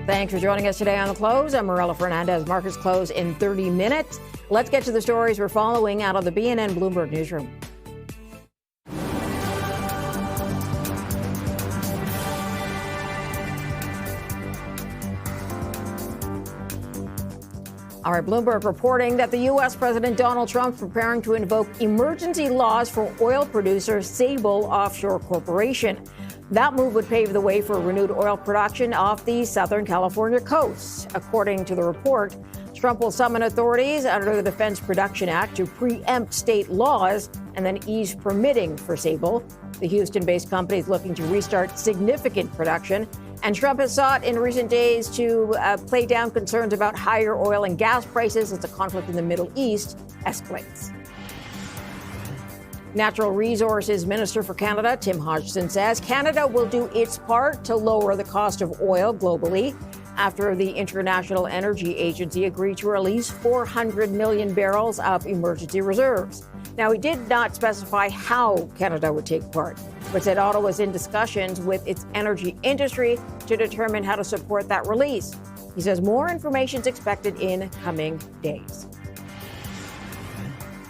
Thanks for joining us today on The Close. I'm Marella Fernandez. Markets close in 30 minutes. Let's get to the stories we're following out of the BNN Bloomberg newsroom. All right, Bloomberg reporting that the U.S. President Donald Trump is preparing to invoke emergency laws for oil producer Sable Offshore Corporation. That move would pave the way for renewed oil production off the Southern California coast. According to the report, Trump will summon authorities under the Defense Production Act to preempt state laws and then ease permitting for Sable. The Houston-based company is looking to restart significant production, and Trump has sought in recent days to play down concerns about higher oil and gas prices as the conflict in the Middle East escalates. Natural Resources Minister for Canada, Tim Hodgson, says Canada will do its part to lower the cost of oil globally after the International Energy Agency agreed to release 400 million barrels of emergency reserves. Now, he did not specify how Canada would take part, but said Ottawa was in discussions with its energy industry to determine how to support that release. He says more information is expected in coming days.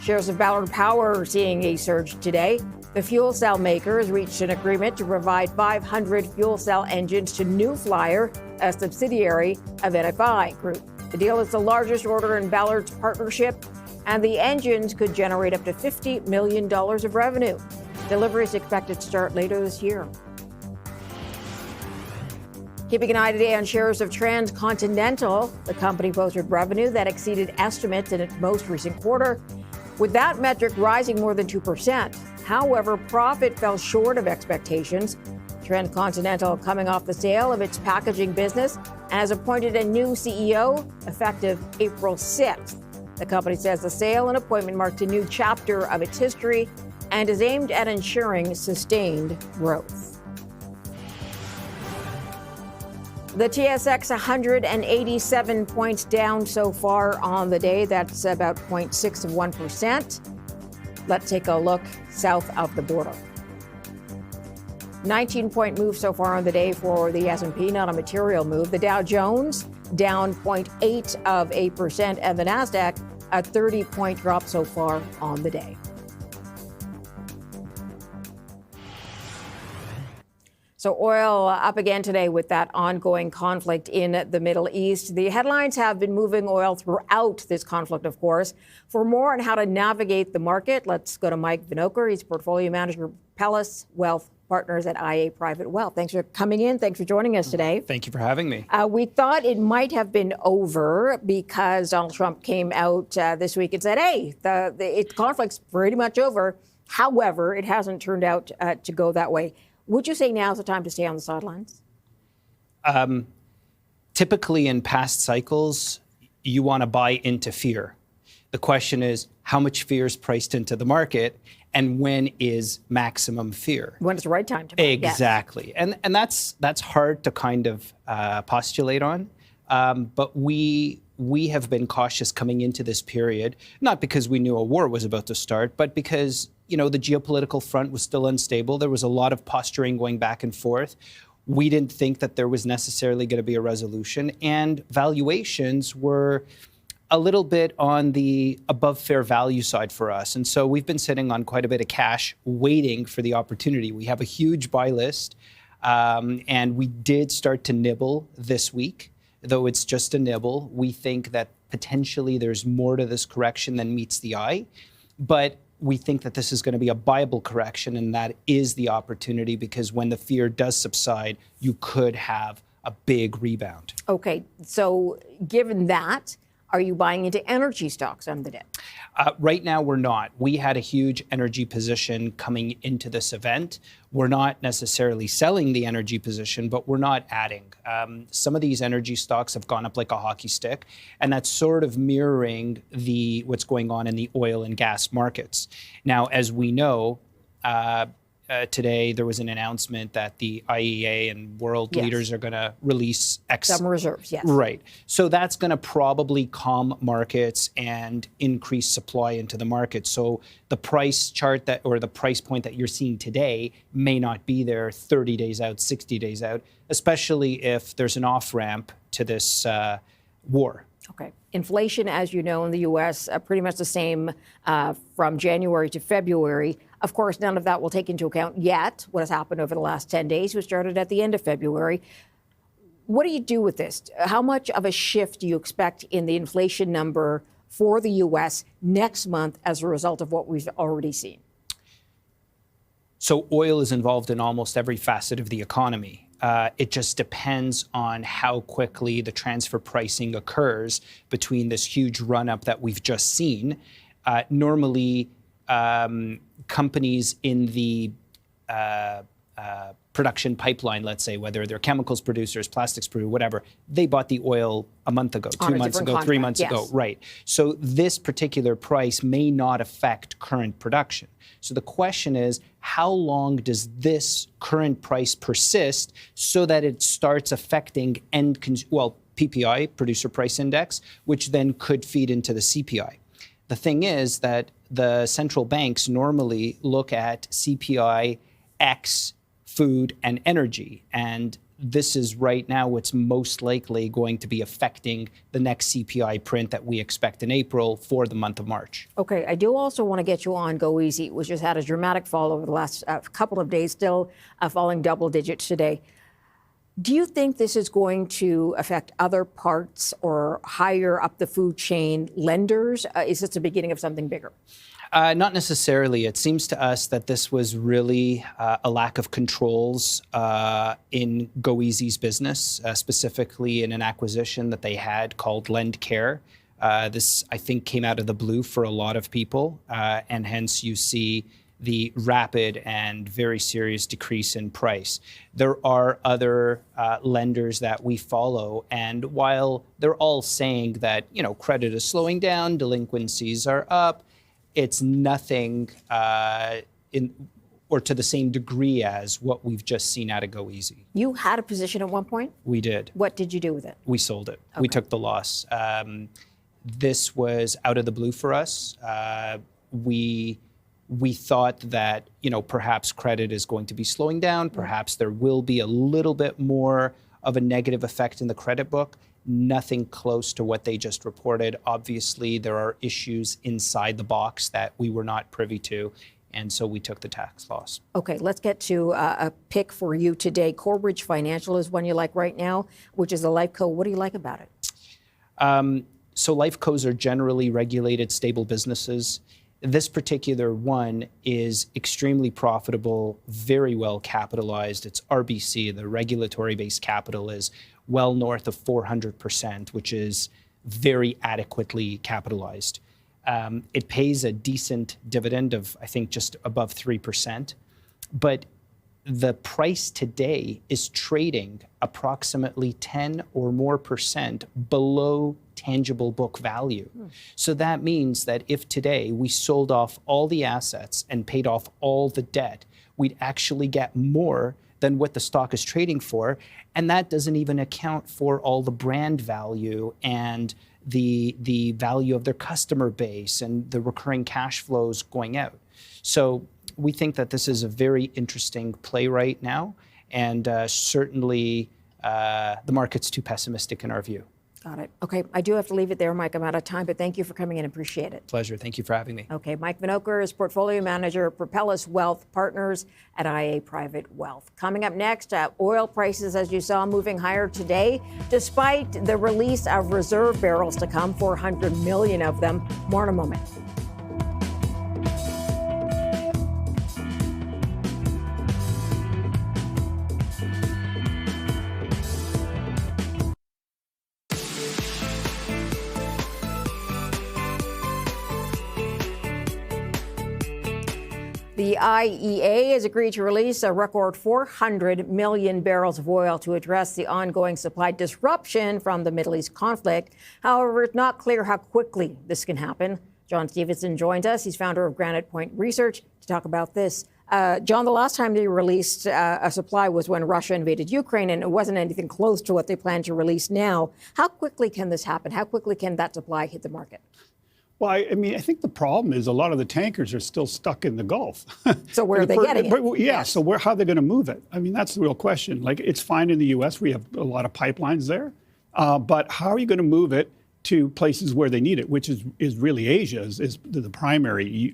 Shares of Ballard Power are seeing a surge today. The fuel cell maker has reached an agreement to provide 500 fuel cell engines to New Flyer, a subsidiary of NFI Group. The deal is the largest order in Ballard's partnership, and the engines could generate up to $50 million of revenue. Delivery is expected to start later this year. Keeping an eye today on shares of Transcontinental, the company posted revenue that exceeded estimates in its most recent quarter, with that metric rising more than 2%. However, profit fell short of expectations. Transcontinental coming off the sale of its packaging business and has appointed a new CEO effective April 6th. The company says the sale and appointment marked a new chapter of its history and is aimed at ensuring sustained growth. The TSX 187 points down so far on the day. That's about 0.6%. Let's take a look south of the border. 19-point move so far on the day for the S&P, not a material move. The Dow Jones down 0.8%, and the Nasdaq a 30-point drop so far on the day. So oil up again today with that ongoing conflict in the Middle East. The headlines have been moving oil throughout this conflict, of course. For more on how to navigate the market, let's go to Mike Vinokur. He's portfolio manager, Pellis Wealth Partners at IA Private Wealth. Thanks for coming in. Thanks for joining us today. Thank you for having me. We thought it might have been over because Donald Trump came out this week and said, hey, the conflict's pretty much over. However, it hasn't turned out to go that way. Would you say now's the time to stay on the sidelines? Typically in past cycles, you want to buy into fear. The question is, how much fear is priced into the market and when is maximum fear? When is the right time to buy? Exactly. Yes. And that's hard to kind of postulate on. But we have been cautious coming into this period, not because we knew a war was about to start, but because the geopolitical front was still unstable. There was a lot of posturing going back and forth. We didn't think that there was necessarily going to be a resolution, and valuations were a little bit on the above fair value side for us. And so we've been sitting on quite a bit of cash waiting for the opportunity. We have a huge buy list, and we did start to nibble this week, though it's just a nibble. We think that potentially there's more to this correction than meets the eye, but we think that this is going to be a buyable correction, and that is the opportunity, because when the fear does subside, you could have a big rebound. Okay, so given that, are you buying into energy stocks on the day? Right now, we're not. We had a huge energy position coming into this event. We're not necessarily selling the energy position, but we're not adding. Some of these energy stocks have gone up like a hockey stick, and that's sort of mirroring what's going on in the oil and gas markets. Now, as we know, today there was an announcement that the IEA and world leaders are going to release some reserves. Yes. Right. So that's going to probably calm markets and increase supply into the market. So the price chart or the price point that you're seeing today may not be there 30 days out, 60 days out, especially if there's an off-ramp to this war. Okay. Inflation, as you know, in the U.S., pretty much the same from January to February. Of course, none of that will take into account yet what has happened over the last 10 days, which started at the end of February. What do you do with this? How much of a shift do you expect in the inflation number for the U.S. next month as a result of what we've already seen? So oil is involved in almost every facet of the economy. It just depends on how quickly the transfer pricing occurs between this huge run-up that we've just seen. Normally, companies in the production pipeline, let's say, whether they're chemicals producers, plastics producers, whatever, they bought the oil a month ago, 2 months ago, 3 months ago. Right. So this particular price may not affect current production. So the question is, how long does this current price persist so that it starts affecting PPI, producer price index, which then could feed into the CPI. The thing is that the central banks normally look at CPI X food and energy, and this is right now what's most likely going to be affecting the next CPI print that we expect in April for the month of March. Okay, I do also want to get you on Go Easy, which has had a dramatic fall over the last couple of days, still falling double digits today. Do you think this is going to affect other parts or higher up the food chain lenders? Is this the beginning of something bigger? Not necessarily. It seems to us that this was really a lack of controls in Go Easy's business, specifically in an acquisition that they had called LendCare. This, I think, came out of the blue for a lot of people, and hence you see the rapid and very serious decrease in price. There are other lenders that we follow, and while they're all saying that, credit is slowing down, delinquencies are up, it's nothing or to the same degree as what we've just seen out of Go Easy. You had a position at one point? We did. What did you do with it? We sold it. Okay. We took the loss. This was out of the blue for us. We thought that, perhaps credit is going to be slowing down. Perhaps there will be a little bit more of a negative effect in the credit book. Nothing close to what they just reported. Obviously, there are issues inside the box that we were not privy to, and so we took the tax loss. Okay, let's get to a pick for you today. Corebridge Financial is one you like right now, which is a life co. What do you like about it? So life cos are generally regulated, stable businesses. This particular one is extremely profitable, very well capitalized. It's RBC, the regulatory-based capital is well north of 400%, which is very adequately capitalized. It pays a decent dividend of, I think, just above 3%. But the price today is trading approximately 10 or more percent below tangible book value. So that means that if today we sold off all the assets and paid off all the debt, we'd actually get more than what the stock is trading for. And that doesn't even account for all the brand value and the value of their customer base and the recurring cash flows going out. So we think that this is a very interesting play right now. And certainly the market's too pessimistic in our view. Got it. Okay, I do have to leave it there, Mike. I'm out of time, but thank you for coming in. Appreciate it. Pleasure. Thank you for having me. Okay, Mike Vinokur is portfolio manager at Propellus Wealth Partners at IA Private Wealth. Coming up next, oil prices, as you saw, moving higher today, despite the release of reserve barrels to come, 400 million of them. More in a moment. The IEA has agreed to release a record 400 million barrels of oil to address the ongoing supply disruption from the Middle East conflict. However, it's not clear how quickly this can happen. John Stevenson joins us. He's founder of Granite Point Research to talk about this John, the last time they released a supply was when Russia invaded Ukraine, and it wasn't anything close to what they plan to release now. How quickly can this happen? How quickly can that supply hit the market? Well, I mean, I think the problem is a lot of the tankers are still stuck in the Gulf. So where are they getting it? Yeah, yes. So how are they going to move it? I mean, that's the real question. Like, it's fine in the U.S. We have a lot of pipelines there. But how are you going to move it to places where they need it, which is really Asia, is the primary,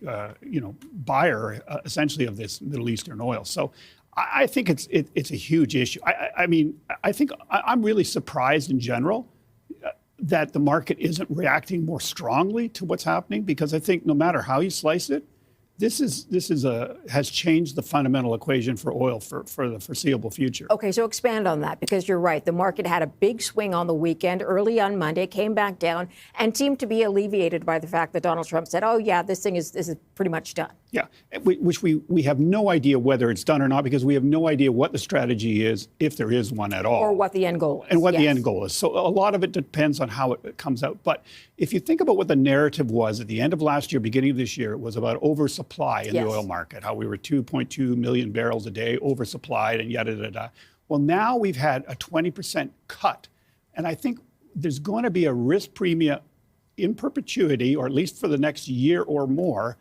buyer, essentially, of this Middle Eastern oil. So I think it's a huge issue. I mean, I think I'm really surprised in general that the market isn't reacting more strongly to what's happening, because I think no matter how you slice it, this has changed the fundamental equation for oil for the foreseeable future. Okay, so expand on that, because you're right. The market had a big swing on the weekend, early on Monday, came back down, and seemed to be alleviated by the fact that Donald Trump said, "Oh yeah, this is pretty much done." Yeah, which we have no idea whether it's done or not, because we have no idea what the strategy is, if there is one at all. Or what the end goal is. And what the end goal is. So a lot of it depends on how it comes out. But if you think about what the narrative was at the end of last year, beginning of this year, it was about oversupply in the oil market, how we were 2.2 million barrels a day oversupplied and yada, yada, yada. Well, now we've had a 20% cut. And I think there's going to be a risk premium in perpetuity, or at least for the next year or more,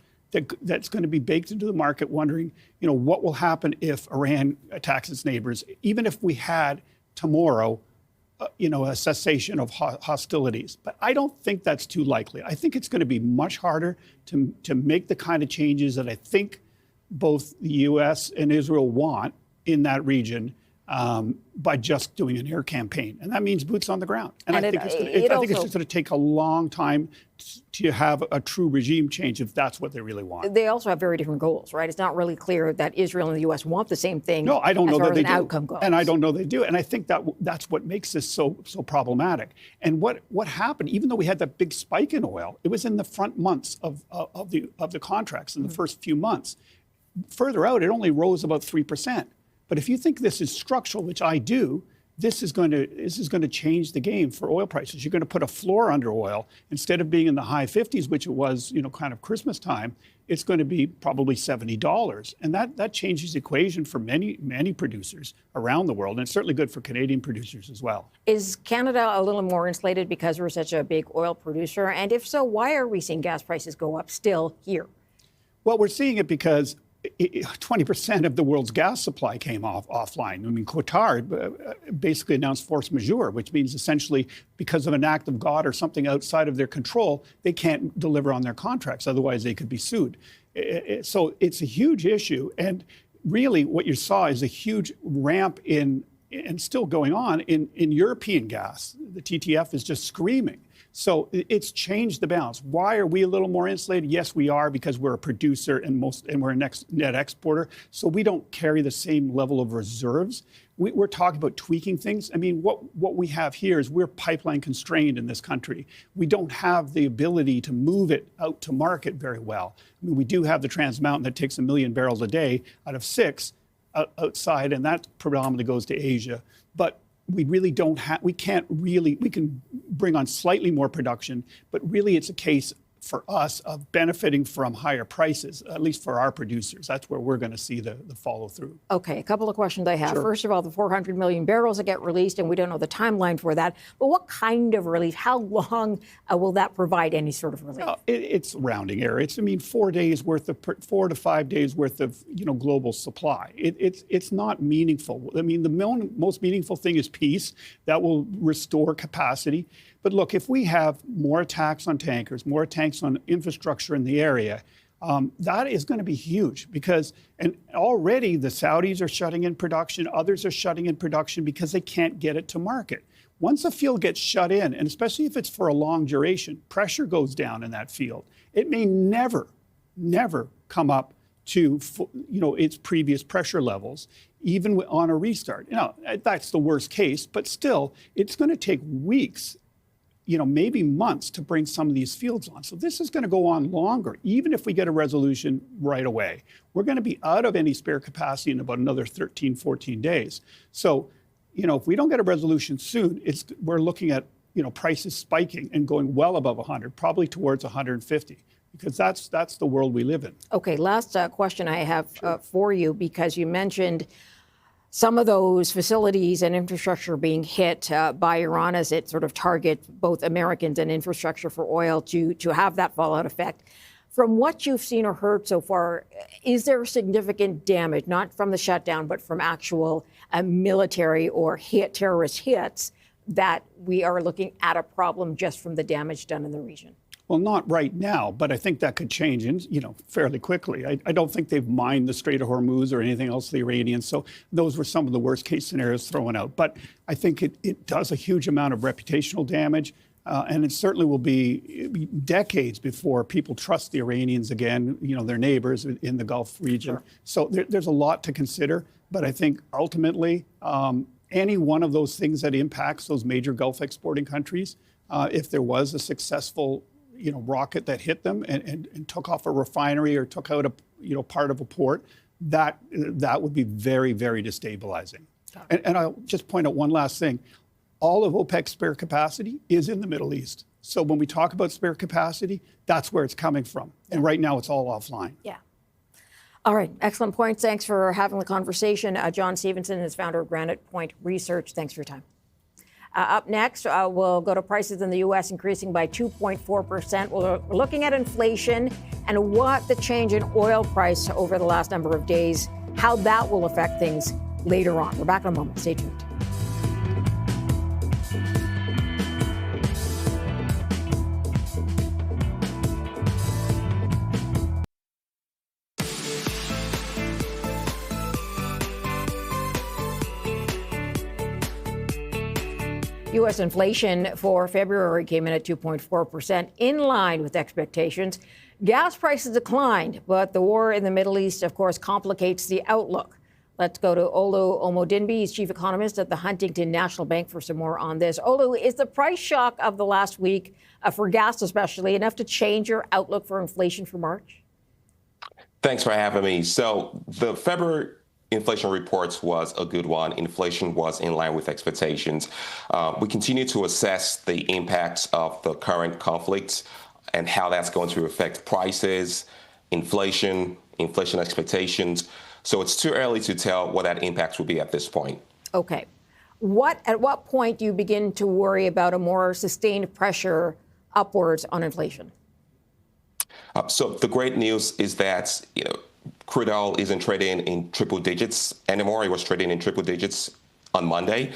that's going to be baked into the market, wondering, what will happen if Iran attacks its neighbors, even if we had tomorrow, a cessation of hostilities. But I don't think that's too likely. I think it's going to be much harder to make the kind of changes that I think both the U.S. and Israel want in that region by just doing an air campaign. And that means boots on the ground. And I think it's just going to take a long time to have a true regime change, if that's what they really want. They also have very different goals, right? It's not really clear that Israel and the U.S. want the same thing. No, I don't know that they do. Outcome goes. And I don't know they do. And I think that's what makes this so problematic. And what happened, even though we had that big spike in oil, it was in the front months of the contracts, in the first few months. Further out, it only rose about 3%. But if you think this is structural, which I do, this is going to change the game for oil prices. You're going to put a floor under oil. Instead of being in the high 50s, which it was, kind of Christmas time, it's going to be probably $70. And that changes the equation for many producers around the world. And it's certainly good for Canadian producers as well. Is Canada a little more insulated because we're such a big oil producer? And if so, why are we seeing gas prices go up still here? Well, we're seeing it because 20% of the world's gas supply came offline. I mean, Qatar basically announced force majeure, which means essentially because of an act of God or something outside of their control, they can't deliver on their contracts. Otherwise, they could be sued. So it's a huge issue. And really what you saw is a huge ramp and still going on in European gas. The TTF is just screaming. So it's changed the balance. Why are we a little more insulated? Yes, we are, because we're a producer and we're a net exporter. So we don't carry the same level of reserves. We're talking about tweaking things. I mean, what we have here is we're pipeline constrained in this country. We don't have the ability to move it out to market very well. I mean, we do have the Trans Mountain that takes 1 million barrels a day out of 6 outside, and that predominantly goes to Asia. But we really don't have, we can bring on slightly more production, but really it's a case for us of benefiting from higher prices, at least for our producers. That's where we're going to see the follow through. Okay, a couple of questions I have. Sure. First of all, the 400 million barrels that get released, and we don't know the timeline for that, but what kind of relief? How long will that provide any sort of relief? It's rounding error. It's, 4 days worth of, 4 to 5 days worth of, global supply. It's not meaningful. I mean, the most meaningful thing is peace. That will restore capacity. But look, if we have more attacks on tankers, more attacks on infrastructure in the area, that is going to be huge and already the Saudis are shutting in production. Others are shutting in production because they can't get it to market. Once a field gets shut in, and especially if it's for a long duration, pressure goes down in that field. It may never come up to its previous pressure levels, even on a restart. That's the worst case, but still, it's going to take weeks, maybe months to bring some of these fields on. So this is going to go on longer, even if we get a resolution right away. We're going to be out of any spare capacity in about another 13, 14 days. So, if we don't get a resolution soon, we're looking at, prices spiking and going well above 100, probably towards 150. because that's the world we live in. Okay, last question I have for you, because you mentioned some of those facilities and infrastructure being hit by Iran as it sort of targets both Americans and infrastructure for oil to have that fallout effect. From what you've seen or heard so far, is there significant damage, not from the shutdown, but from actual military or terrorist hits, that we are looking at a problem just from the damage done in the region? Well, not right now, but I think that could change, fairly quickly. I don't think they've mined the Strait of Hormuz or anything else, the Iranians. So those were some of the worst case scenarios thrown out. But I think it does a huge amount of reputational damage. And it certainly will be decades before people trust the Iranians again, their neighbors in the Gulf region. Sure. So there's a lot to consider. But I think ultimately, any one of those things that impacts those major Gulf exporting countries, if there was a successful rocket that hit them and took off a refinery or took out a part of a port, that would be very, very destabilizing. And I'll just point out one last thing. All of OPEC's spare capacity is in the Middle East. So when we talk about spare capacity, that's where it's coming from. And right now it's all offline. Yeah. All right. Excellent points. Thanks for having the conversation. John Stevenson is founder of Granite Point Research. Thanks for your time. Up next, we'll go to prices in the U.S. increasing by 2.4%. We're looking at inflation and what the change in oil price over the last number of days, how that will affect things later on. We're back in a moment. Stay tuned. U.S. inflation for February came in at 2.4%, in line with expectations. Gas prices declined, but the war in the Middle East, of course, complicates the outlook. Let's go to Olu Omodinbi. He's chief economist at the Huntington National Bank for some more on this. Olu, is the price shock of the last week, for gas especially, enough to change your outlook for inflation for March? Thanks for having me. So the February inflation reports was a good one. Inflation was in line with expectations. We continue to assess the impacts of the current conflict and how that's going to affect prices, inflation expectations. So it's too early to tell what that impact will be at this point. Okay. At what point do you begin to worry about a more sustained pressure upwards on inflation? So the great news is that, crude oil isn't trading in triple digits anymore. It was trading in triple digits on Monday.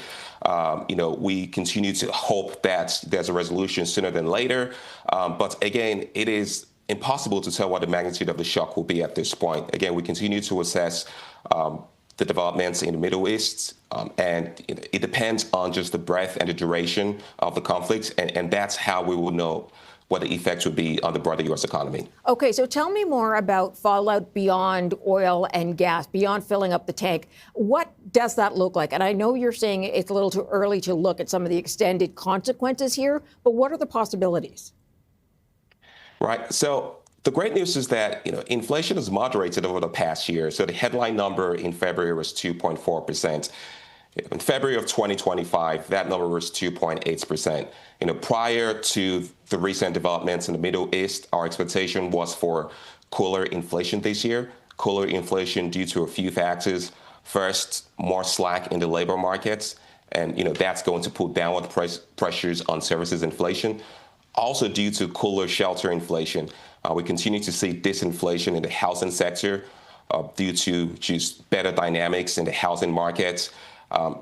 We continue to hope that there's a resolution sooner than later. But again, it is impossible to tell what the magnitude of the shock will be at this point. Again, we continue to assess the developments in the Middle East, and it depends on just the breadth and the duration of the conflict, and that's how we will know what the effects would be on the broader U.S. economy. Okay, so tell me more about fallout beyond oil and gas, beyond filling up the tank. What does that look like? And I know you're saying it's a little too early to look at some of the extended consequences here, but what are the possibilities? Right. So the great news is that, inflation has moderated over the past year. So the headline number in February was 2.4%. In February of 2025, that number was 2.8%. Prior to the recent developments in the Middle East, our expectation was for cooler inflation this year. Cooler inflation due to a few factors. First, more slack in the labor markets, and that's going to put downward pressures on services inflation. Also due to cooler shelter inflation, we continue to see disinflation in the housing sector due to just better dynamics in the housing markets.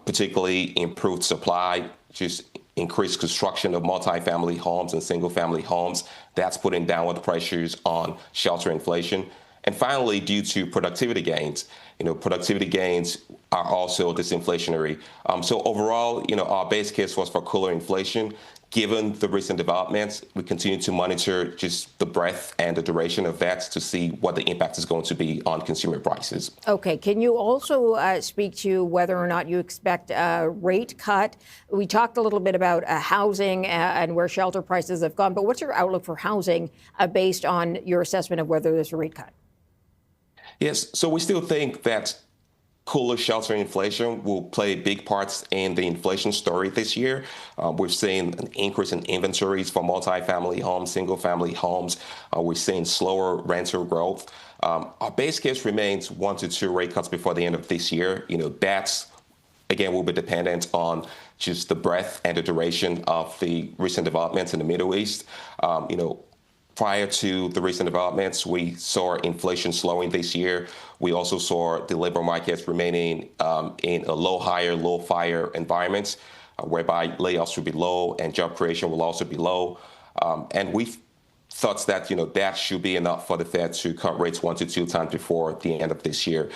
Particularly improved supply, just increased construction of multifamily homes and single-family homes. That's putting downward pressures on shelter inflation. And finally, due to productivity gains, productivity gains are also disinflationary. So overall, our base case was for cooler inflation. Given the recent developments, we continue to monitor just the breadth and the duration of that to see what the impact is going to be on consumer prices. Okay. Can you also speak to whether or not you expect a rate cut? We talked a little bit about housing and where shelter prices have gone, but what's your outlook for housing based on your assessment of whether there's a rate cut? Yes. So we still think that cooler, sheltering inflation will play big parts in the inflation story this year. We've seen an increase in inventories for multifamily homes, single-family homes. We're seeing slower rental growth. Our base case remains 1 to 2 rate cuts before the end of this year. That's, again, will be dependent on just the breadth and the duration of the recent developments in the Middle East. Prior to the recent developments, we saw inflation slowing this year. We also saw the labor markets remaining in a low hire, low fire environment, whereby layoffs will be low and job creation will also be low. And we thought that that should be enough for the Fed to cut rates 1 to 2 times before the end of this year.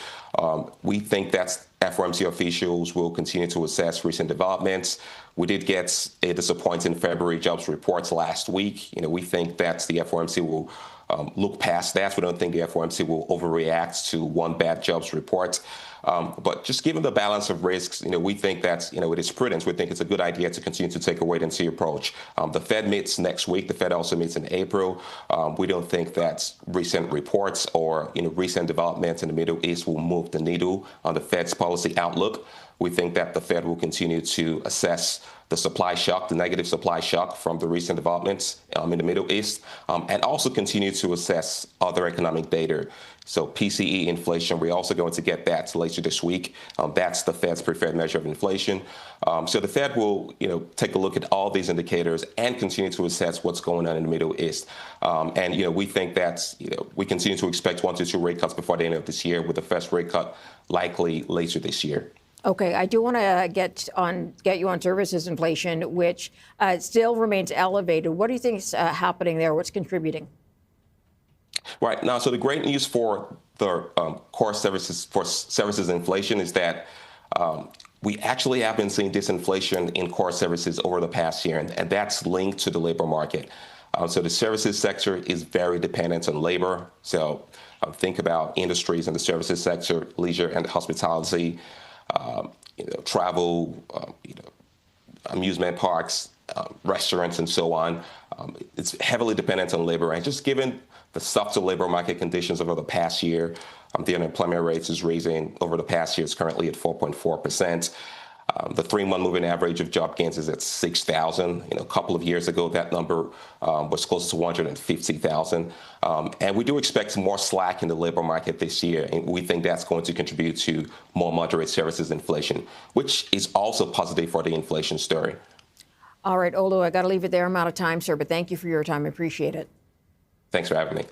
We think that FOMC officials will continue to assess recent developments. We did get a disappointing February jobs reports last week. We think that the FOMC will look past that. We don't think the FOMC will overreact to one bad jobs report. But just given the balance of risks, we think that, it is prudent. We think it's a good idea to continue to take a wait-and-see approach. The Fed meets next week. The Fed also meets in April. We don't think that recent reports or, recent developments in the Middle East will move the needle on the Fed's policy outlook. We think that the Fed will continue to assess the supply shock, the negative supply shock from the recent developments in the Middle East, and also continue to assess other economic data. So PCE inflation, we're also going to get that later this week. That's the Fed's preferred measure of inflation. So the Fed will, take a look at all these indicators and continue to assess what's going on in the Middle East. And we think that, we continue to expect 1 to 2 rate cuts before the end of this year, with the first rate cut likely later this year. Okay, I do want to get you on services inflation, which still remains elevated. What do you think is happening there? What's contributing? Right now, so the great news for the core services inflation is that we actually have been seeing disinflation in core services over the past year, and that's linked to the labor market. So the services sector is very dependent on labor. So think about industries in the services sector, leisure and hospitality. Travel, amusement parks, restaurants, and so on. It's heavily dependent on labor. And just given the softer labor market conditions over the past year, the unemployment rate is raising over the past year. It's currently at 4.4%. The 3-month moving average of job gains is at 6,000. A couple of years ago, that number was close to 150,000. And we do expect more slack in the labor market this year. And we think that's going to contribute to more moderate services inflation, which is also positive for the inflation story. All right, Olu, I got to leave it there. I'm out of time, sir, but thank you for your time. I appreciate it. Thanks for having me.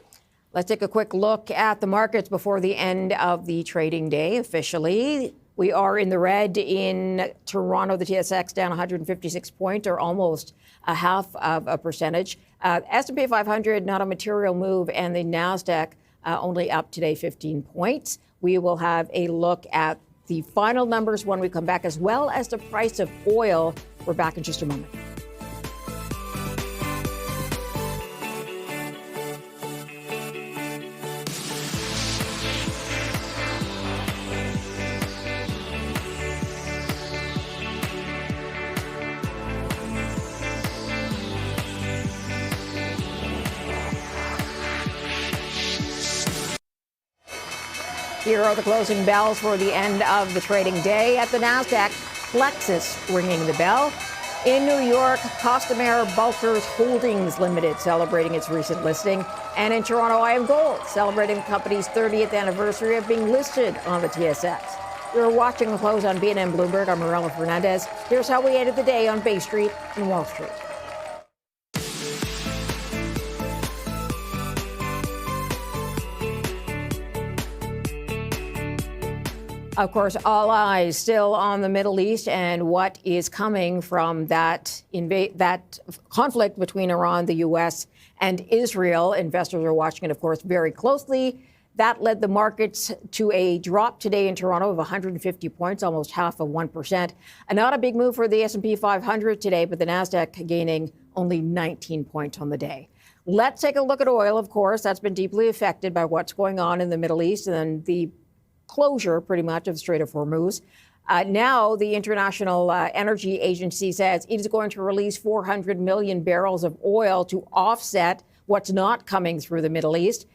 Let's take a quick look at the markets before the end of the trading day officially. We are in the red in Toronto. The TSX down 156 points, or almost a half of a percentage. S&P 500, not a material move, and the NASDAQ only up today 15 points. We will have a look at the final numbers when we come back, as well as the price of oil. We're back in just a moment. Here are the closing bells for the end of the trading day. At the NASDAQ, Plexus ringing the bell. In New York, Costamare Bulkers Holdings Limited celebrating its recent listing. And in Toronto, IM Gold celebrating the company's 30th anniversary of being listed on the TSX. You're watching the close on BNN Bloomberg. I'm Morella Fernandez. Here's how we ended the day on Bay Street and Wall Street. Of course, all eyes still on the Middle East and what is coming from that conflict between Iran, the U.S., and Israel. Investors are watching it, of course, very closely. That led the markets to a drop today in Toronto of 150 points, almost half of 1%. And not a big move for the S&P 500 today, but the NASDAQ gaining only 19 points on the day. Let's take a look at oil, of course. That's been deeply affected by what's going on in the Middle East and the closure, pretty much, of the Strait of Hormuz. Now, the International Energy Agency says it is going to release 400 million barrels of oil to offset what's not coming through the Middle East.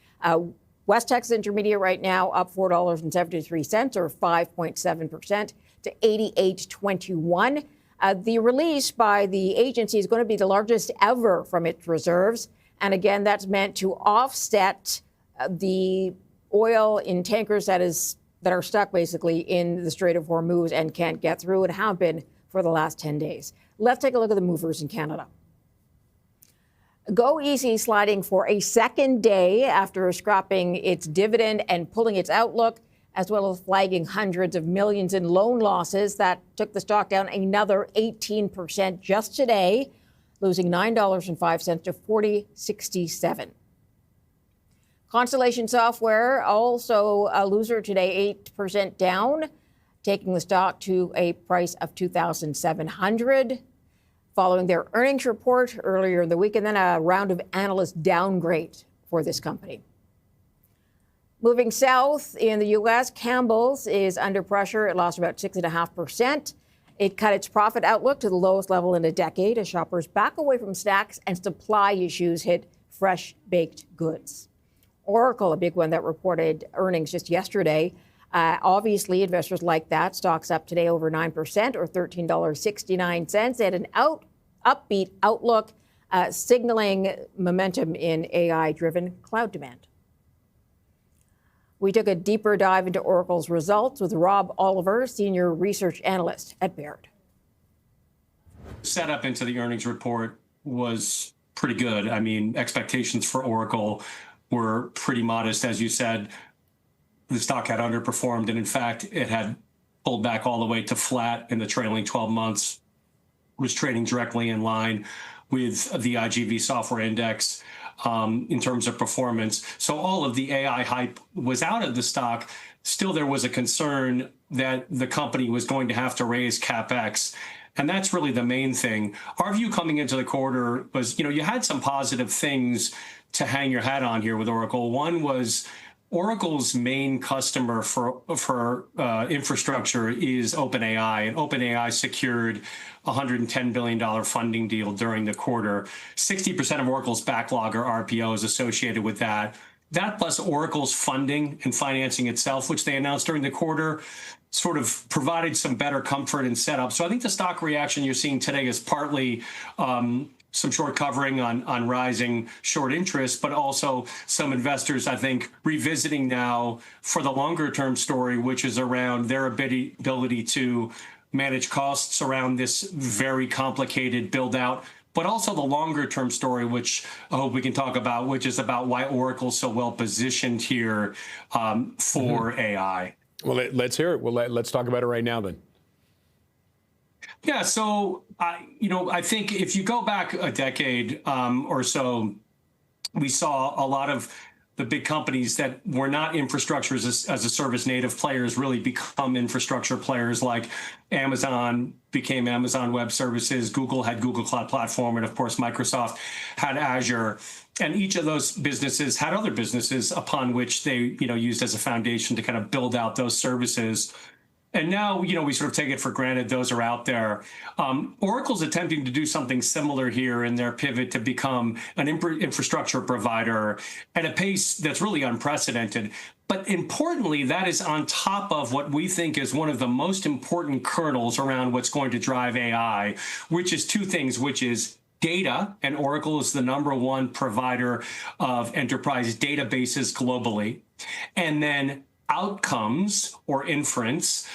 West Texas Intermediate right now up $4.73 or 5.7% to 88.21. The release by the agency is going to be the largest ever from its reserves. And again, that's meant to offset the oil in tankers that are stuck basically in the Strait of Hormuz and can't get through and have been for the last 10 days. Let's take a look at the movers in Canada. Go Easy sliding for a second day after scrapping its dividend and pulling its outlook, as well as flagging hundreds of millions in loan losses. That took the stock down another 18% just today, losing $9.05 to $40.67. Constellation Software, also a loser today, 8% down, taking the stock to a price of $2,700. Following their earnings report earlier in the week, and then a round of analyst downgrade for this company. Moving south in the U.S., Campbell's is under pressure. It lost about 6.5%. It cut its profit outlook to the lowest level in a decade as shoppers back away from snacks and supply issues hit fresh baked goods. Oracle, a big one that reported earnings just yesterday. Obviously, investors like that. Stocks up today over 9% or $13.69. And an upbeat outlook, signaling momentum in AI-driven cloud demand. We took a deeper dive into Oracle's results with Rob Oliver, senior research analyst at Baird. Setup into the earnings report was pretty good. I mean, expectations for Oracle were pretty modest, as you said. The stock had underperformed, and in fact, it had pulled back all the way to flat in the trailing 12 months, was trading directly in line with the IGV software index in terms of performance. So all of the AI hype was out of the stock. Still, there was a concern that the company was going to have to raise CapEx. And that's really the main thing. Our view coming into the quarter was, you had some positive things to hang your hat on here with Oracle. One was Oracle's main customer for infrastructure is OpenAI, and OpenAI secured a $110 billion funding deal during the quarter. 60% of Oracle's backlog or RPO is associated with that. That plus Oracle's funding and financing itself, which they announced during the quarter, sort of provided some better comfort and setup. So I think the stock reaction you're seeing today is partly some short covering on rising short interest, but also some investors, I think, revisiting now for the longer term story, which is around their ability to manage costs around this very complicated build out, but also the longer term story, which I hope we can talk about, which is about why Oracle's so well positioned here for AI. Well, let's hear it. Well, let's talk about it right now then. Yeah, so, I think if you go back a decade or so, we saw a lot of the big companies that were not infrastructure as a service native players really become infrastructure players, like Amazon became Amazon Web Services, Google had Google Cloud Platform, and of course, Microsoft had Azure. And each of those businesses had other businesses upon which they, used as a foundation to kind of build out those services. And now, we sort of take it for granted those are out there. Oracle's attempting to do something similar here in their pivot to become an infrastructure provider at a pace that's really unprecedented. But importantly, that is on top of what we think is one of the most important kernels around what's going to drive AI, which is two things, which is data, and Oracle is the #1 provider of enterprise databases globally, and then outcomes or inference,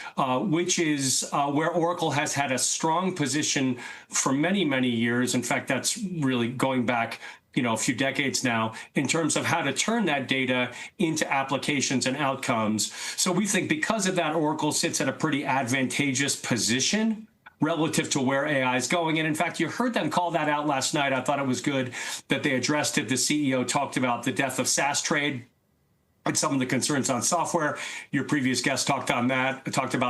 which is where Oracle has had a strong position for many, many years. In fact, that's really going back, a few decades now in terms of how to turn that data into applications and outcomes. So we think because of that, Oracle sits at a pretty advantageous position relative to where AI is going. And in fact, you heard them call that out last night. I thought it was good that they addressed it. The CEO talked about the death of SaaS trade and some of the concerns on software. Your previous guest talked about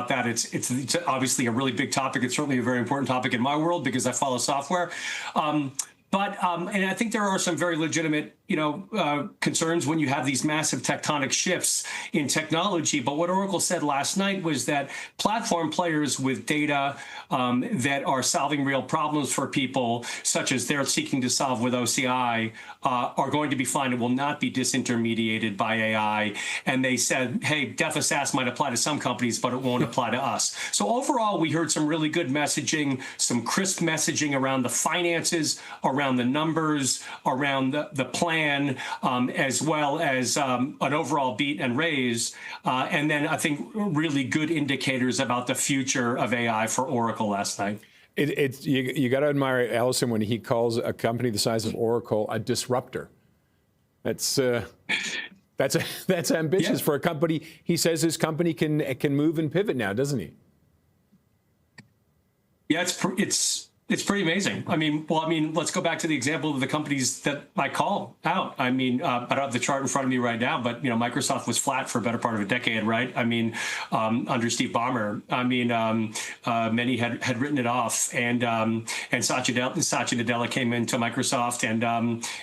that. It's obviously a really big topic. It's certainly a very important topic in my world because I follow software. And I think there are some very legitimate concerns when you have these massive tectonic shifts in technology. But what Oracle said last night was that platform players with data that are solving real problems for people, such as they're seeking to solve with OCI, are going to be fine and will not be disintermediated by AI. And they said, hey, DEFA might apply to some companies, but it won't apply to us. So overall, we heard some really good messaging, some crisp messaging around the finances, around the numbers, around the plan, as well as an overall beat and raise. And then I think really good indicators about the future of AI for Oracle last night. You got to admire Ellison when he calls a company the size of Oracle a disruptor. That's ambitious for a company. He says his company can move and pivot now, doesn't he? Yeah, it's pretty amazing. Let's go back to the example of the companies that I call out. I don't have the chart in front of me right now, but Microsoft was flat for a better part of a decade, right? Under Steve Ballmer, many had written it off, and Satya Nadella came into Microsoft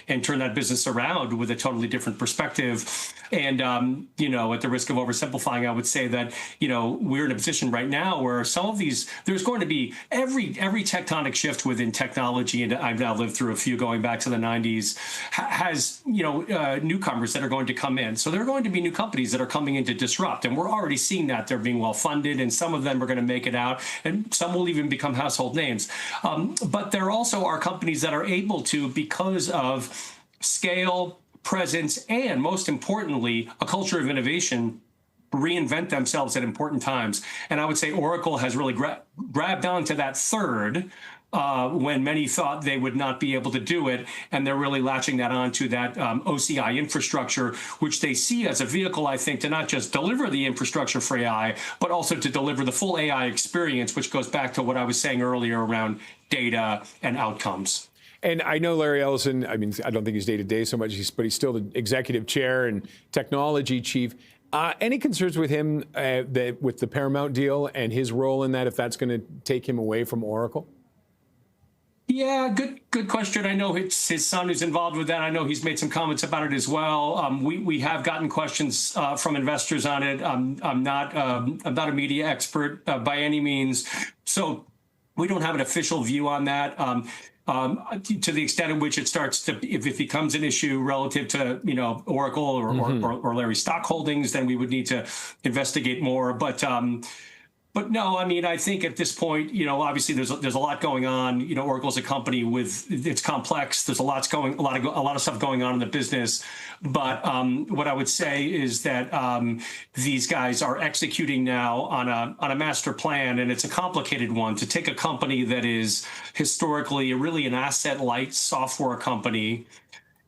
and turned that business around with a totally different perspective. And at the risk of oversimplifying, I would say that we're in a position right now where some of these, there's going to be every tectonic shift within technology, and I've now lived through a few going back to the 90s, has newcomers that are going to come in. So there are going to be new companies that are coming in to disrupt, and we're already seeing that. They're being well funded, and some of them are going to make it out, and some will even become household names. But there also are companies that are able to, because of scale, presence, and most importantly, a culture of innovation, reinvent themselves at important times. And I would say Oracle has really grabbed onto that third when many thought they would not be able to do it. And they're really latching that onto that OCI infrastructure, which they see as a vehicle, I think, to not just deliver the infrastructure for AI, but also to deliver the full AI experience, which goes back to what I was saying earlier around data and outcomes. And I know Larry Ellison, I don't think he's day-to-day so much, but he's still the executive chair and technology chief. Any concerns with him with the Paramount deal and his role in that, if that's going to take him away from Oracle? Yeah, good question. I know it's his son who's involved with that. I know he's made some comments about it as well. We have gotten questions from investors on it. I'm not a media expert by any means, so we don't have an official view on that. To the extent in which it starts to, if it becomes an issue relative to, Oracle or Larry stock holdings, then we would need to investigate more. But no, I think at this point, obviously there's a lot going on. Oracle's a company it's complex. There's a lot of stuff going on in the business. But what I would say is that these guys are executing now on a master plan, and it's a complicated one, to take a company that is historically really an asset-light software company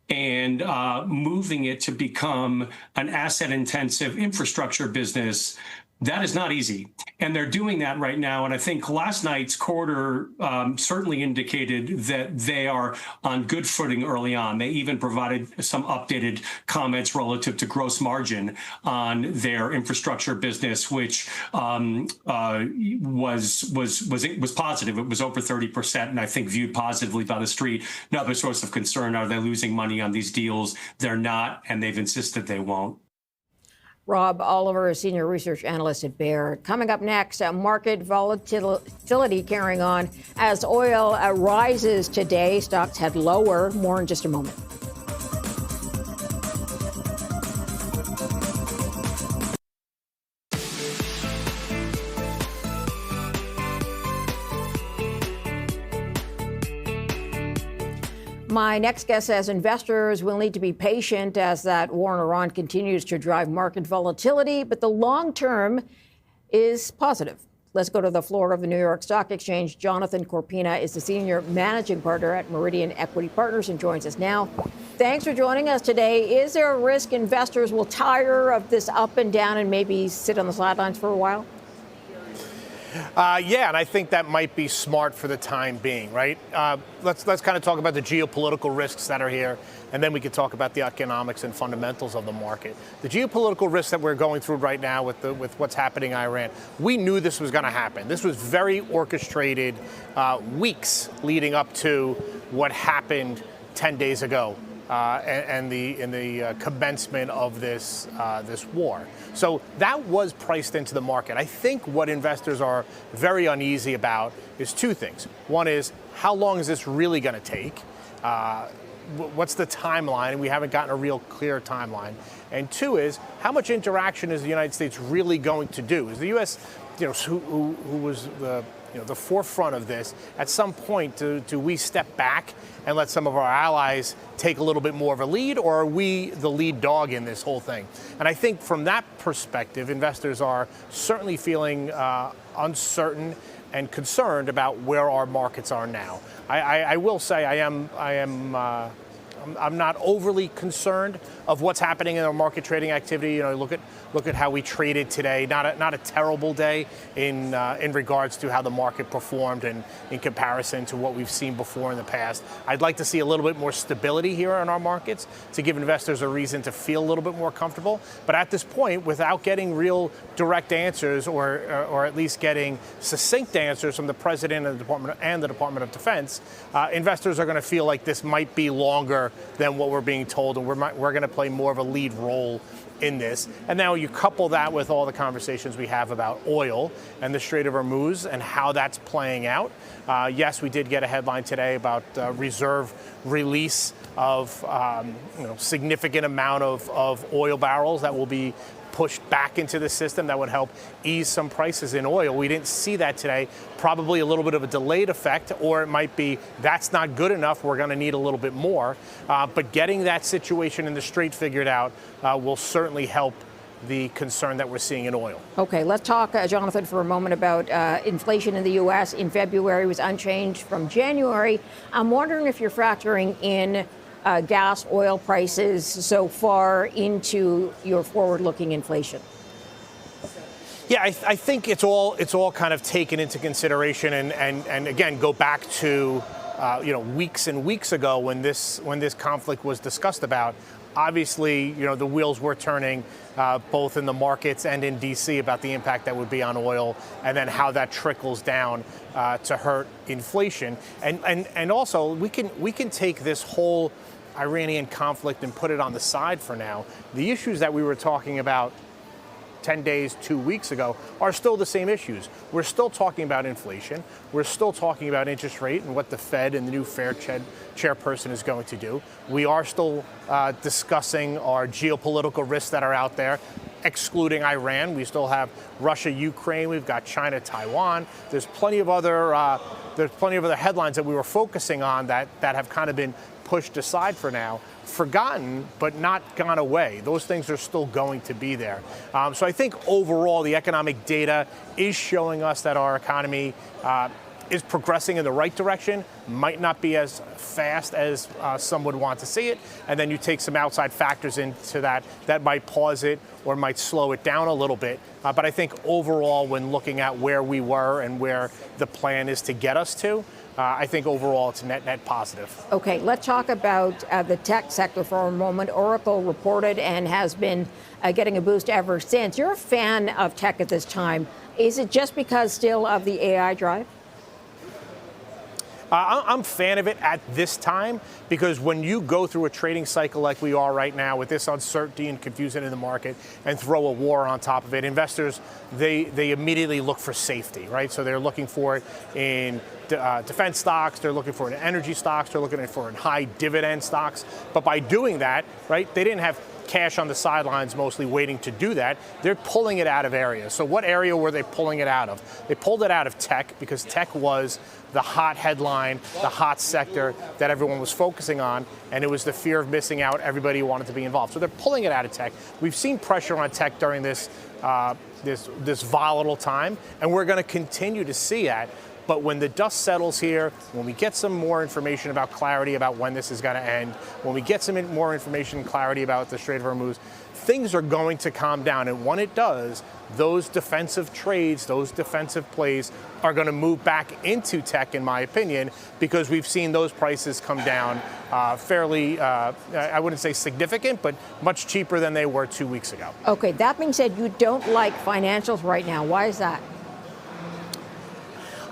and moving it to become an asset-intensive infrastructure business. That is not easy. And they're doing that right now. And I think last night's quarter certainly indicated that they are on good footing early on. They even provided some updated comments relative to gross margin on their infrastructure business, which was positive. It was over 30%, and I think viewed positively by the street. Another source of concern, are they losing money on these deals? They're not, and they've insisted they won't. Rob Oliver, a senior research analyst at Baird. Coming up next, market volatility carrying on as oil rises today. Stocks head lower. More in just a moment. My next guest says investors will need to be patient as that war in Iran continues to drive market volatility, but the long term is positive. Let's go to the floor of the New York Stock Exchange. Jonathan Corpina is the senior managing partner at Meridian Equity Partners and joins us now. Thanks for joining us today. Is there a risk investors will tire of this up and down and maybe sit on the sidelines for a while? Yeah, and I think that might be smart for the time being, right? Let's kind of talk about the geopolitical risks that are here, and then we could talk about the economics and fundamentals of the market. The geopolitical risks that we're going through right now with what's happening in Iran, we knew this was going to happen. This was very orchestrated, weeks leading up to what happened 10 days ago and the commencement of this war. So that was priced into the market. I think what investors are very uneasy about is two things. One is, how long is this really going to take? What's the timeline? We haven't gotten a real clear timeline. And two is, how much interaction is the United States really going to do? Is the U.S., who was the forefront of this, at some point, do we step back and let some of our allies take a little bit more of a lead, or are we the lead dog in this whole thing? And I think from that perspective, investors are certainly feeling uncertain and concerned about where our markets are now. I will say I'm not overly concerned of what's happening in our market trading activity. Look at how we traded today. Not a terrible day in regards to how the market performed and in comparison to what we've seen before in the past. I'd like to see a little bit more stability here in our markets to give investors a reason to feel a little bit more comfortable. But at this point, without getting real direct answers or at least getting succinct answers from the President and the Department of Defense, investors are going to feel like this might be longer than what we're being told, and we're going to play more of a lead role in this. And now you couple that with all the conversations we have about oil and the Strait of Hormuz and how that's playing out. Yes, we did get a headline today about reserve release of significant amount of oil barrels that will be pushed back into the system that would help ease some prices in oil. We didn't see that today. Probably a little bit of a delayed effect, or it might be that's not good enough. We're going to need a little bit more. But getting that situation in the Strait figured out will certainly help the concern that we're seeing in oil. Okay, let's talk, Jonathan, for a moment about inflation in the U.S. in February was unchanged from January. I'm wondering if you're factoring in gas, oil prices so far into your forward-looking inflation. Yeah, I think it's all kind of taken into consideration, and again go back to weeks and weeks ago when this conflict was discussed about. Obviously, the wheels were turning both in the markets and in D.C. about the impact that would be on oil, and then how that trickles down to hurt inflation. And also, we can take this whole Iranian conflict and put it on the side for now. The issues that we were talking about 10 days, 2 weeks ago are still the same issues. We're still talking about inflation. We're still talking about interest rate and what the Fed and the new Fed chairperson is going to do. We are still discussing our geopolitical risks that are out there, excluding Iran. We still have Russia, Ukraine. We've got China, Taiwan. There's plenty of other headlines that we were focusing on that have kind of been pushed aside for now, forgotten, but not gone away. Those things are still going to be there. So I think overall, the economic data is showing us that our economy is progressing in the right direction, might not be as fast as some would want to see it. And then you take some outside factors into that might pause it or might slow it down a little bit. But I think overall, when looking at where we were and where the plan is to get us to, I think overall it's net positive. Okay, let's talk about the tech sector for a moment. Oracle reported and has been getting a boost ever since. You're a fan of tech at this time. Is it just because still of the AI drive? I'm a fan of it at this time because when you go through a trading cycle like we are right now with this uncertainty and confusion in the market and throw a war on top of it, investors, they immediately look for safety, right? So they're looking for it in defense stocks, they're looking for it in energy stocks, they're looking for it in high dividend stocks. But by doing that, right, they didn't have cash on the sidelines mostly waiting to do that. They're pulling it out of areas. So what area were they pulling it out of? They pulled it out of tech because tech was the hot headline, the hot sector that everyone was focusing on, and it was the fear of missing out. Everybody wanted to be involved. So they're pulling it out of tech. We've seen pressure on tech during this volatile time, and we're going to continue to see that. But when the dust settles here, when we get some more information about clarity about when this is going to end, when we get some more information and clarity about the Strait of Hormuz, things are going to calm down. And when it does, those defensive trades, those defensive plays are going to move back into tech, in my opinion, because we've seen those prices come down fairly, I wouldn't say significant, but much cheaper than they were 2 weeks ago. Okay, that being said, you don't like financials right now. Why is that?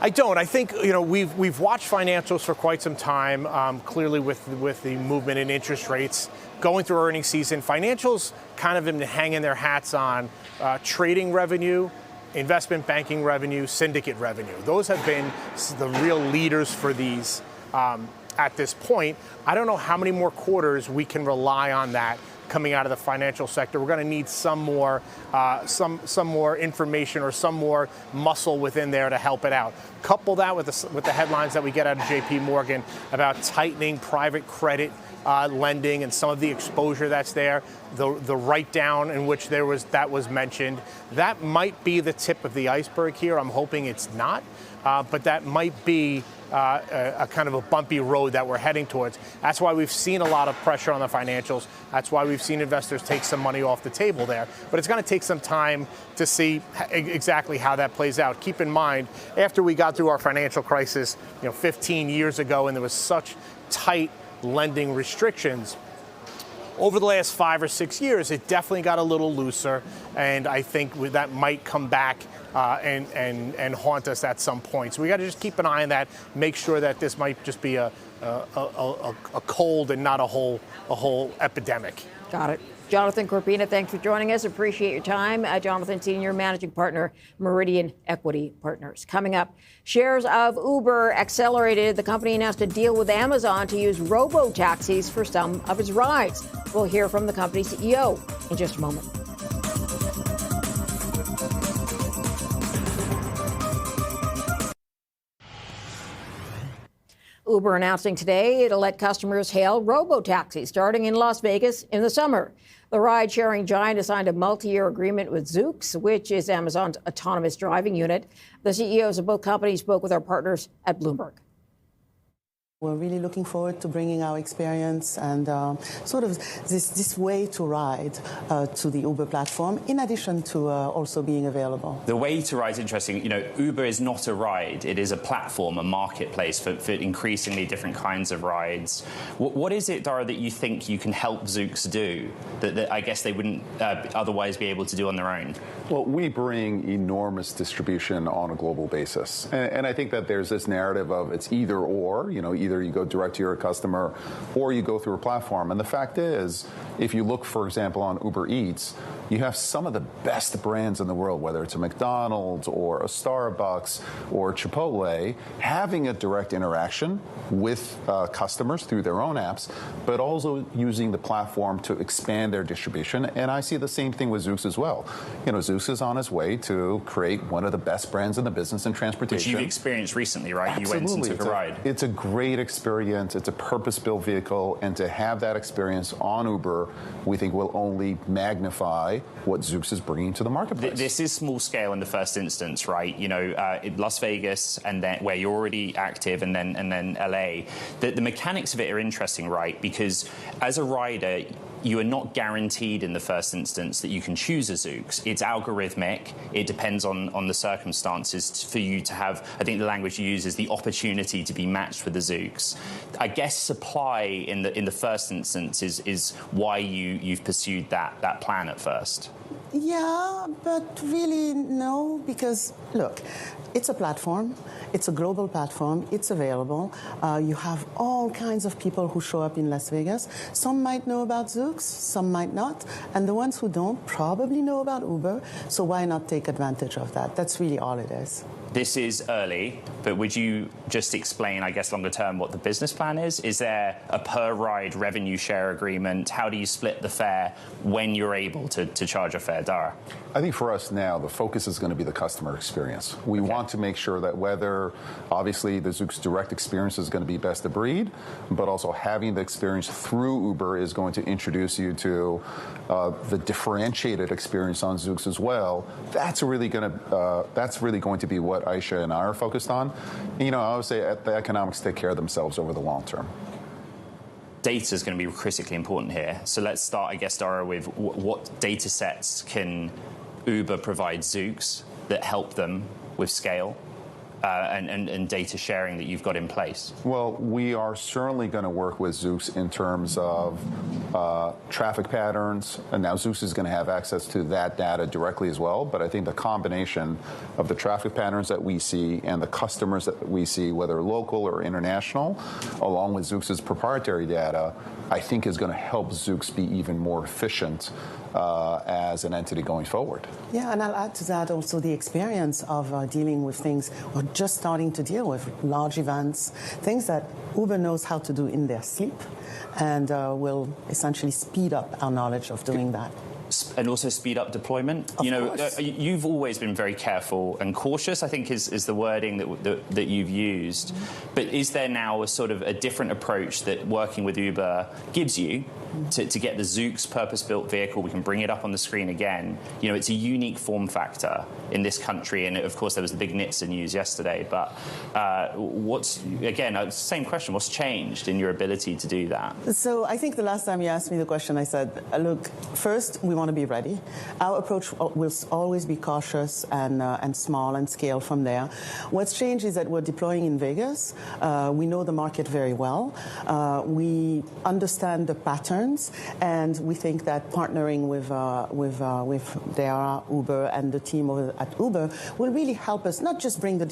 I don't. I think we've watched financials for quite some time. Clearly, with the movement in interest rates going through earnings season, financials kind of been hanging their hats on trading revenue, investment banking revenue, syndicate revenue. Those have been the real leaders for these at this point. I don't know how many more quarters we can rely on that coming out of the financial sector. We're going to need some more information or some more muscle within there to help it out. Couple that with the headlines that we get out of J.P. Morgan about tightening private credit lending and some of the exposure that's there, the write-down in which that was mentioned. That might be the tip of the iceberg here. I'm hoping it's not, but that might be a kind of a bumpy road that we're heading towards. That's why we've seen a lot of pressure on the financials. That's why we've seen investors take some money off the table there. But it's going to take some time to see exactly how that plays out. Keep in mind, after we got through our financial crisis, 15 years ago, and there was such tight lending restrictions, over the last 5 or 6 years, it definitely got a little looser, and I think that might come back and haunt us at some point. So we got to just keep an eye on that, make sure that this might just be a cold and not a whole epidemic. Got it. Jonathan Corpina, thanks for joining us. Appreciate your time. Jonathan, Senior Managing Partner, Meridian Equity Partners. Coming up, shares of Uber accelerated. The company announced a deal with Amazon to use robo-taxis for some of its rides. We'll hear from the company's CEO in just a moment. Uber announcing today it'll let customers hail robo-taxis starting in Las Vegas in the summer. The ride-sharing giant has signed a multi-year agreement with Zoox, which is Amazon's autonomous driving unit. The CEOs of both companies spoke with our partners at Bloomberg. We're really looking forward to bringing our experience and sort of this way to ride to the Uber platform, in addition to also being available. The way to ride is interesting. Uber is not a ride. It is a platform, a marketplace for increasingly different kinds of rides. What is it, Dara, that you think you can help Zoox do that I guess they wouldn't otherwise be able to do on their own? Well, we bring enormous distribution on a global basis. And I think that there's this narrative of it's either or, either you go direct to your customer or you go through a platform. And the fact is, if you look, for example, on Uber Eats, you have some of the best brands in the world, whether it's a McDonald's or a Starbucks or Chipotle, having a direct interaction with customers through their own apps, but also using the platform to expand their distribution. And I see the same thing with Zoox as well. Zoox is on his way to create one of the best brands in the business in transportation. Which you've experienced recently, right? Absolutely. You went and took a ride. It's a great experience. It's a purpose-built vehicle. And to have that experience on Uber, we think will only magnify what Zoox is bringing to the marketplace. This is small scale in the first instance, right? In Las Vegas, and then where you're already active, and then LA. The mechanics of it are interesting, right? Because as a rider, you are not guaranteed in the first instance that you can choose a Zoox. It's algorithmic. It depends on the circumstances for you to have, I think the language you use is the opportunity to be matched with the Zoox. I guess supply in the first instance is why you've pursued that plan at first. Yeah, but really no, because look, it's a platform. It's a global platform. It's available. You have all kinds of people who show up in Las Vegas. Some might know about Zoox, some might not. And the ones who don't probably know about Uber. So why not take advantage of that? That's really all it is. This is early, but would you just explain, I guess, longer term what the business plan is? Is there a per ride revenue share agreement? How do you split the fare when you're able to charge a fare, Dara? I think for us now, the focus is going to be the customer experience. We want to make sure that whether, obviously, the Zoox direct experience is going to be best of breed, but also having the experience through Uber is going to introduce you to the differentiated experience on Zoox as well. That's really going to be what Aisha and I are focused on. I would say the economics take care of themselves over the long term. Data is going to be critically important here. So let's start, I guess, Dara, with what data sets can Uber provide Zoox that help them with scale? and data sharing that you've got in place? Well, we are certainly going to work with Zoox in terms of traffic patterns. And now Zoox is going to have access to that data directly as well. But I think the combination of the traffic patterns that we see and the customers that we see, whether local or international, along with Zoox's proprietary data, I think is going to help Zoox be even more efficient as an entity going forward. Yeah, and I'll add to that also the experience of dealing with things, or just starting to deal with large events, things that Uber knows how to do in their sleep, and will essentially speed up our knowledge of doing that. And also speed up deployment. Of course. You've always been very careful and cautious, I think is the wording that you've used. Mm-hmm. But is there now a sort of a different approach that working with Uber gives you to get the Zoox purpose-built vehicle? We can bring it up on the screen again. It's a unique form factor in this country, and of course there was the big NHTSA news yesterday. But same question, what's changed in your ability to do that? So I think the last time you asked me the question, I said, look, first we want to be ready. Our approach will always be cautious and small and scale from there. What's changed is that we're deploying in Vegas. We know the market very well. We understand the patterns, and we think that partnering with Uber and the team over at Uber will really help us not just bring the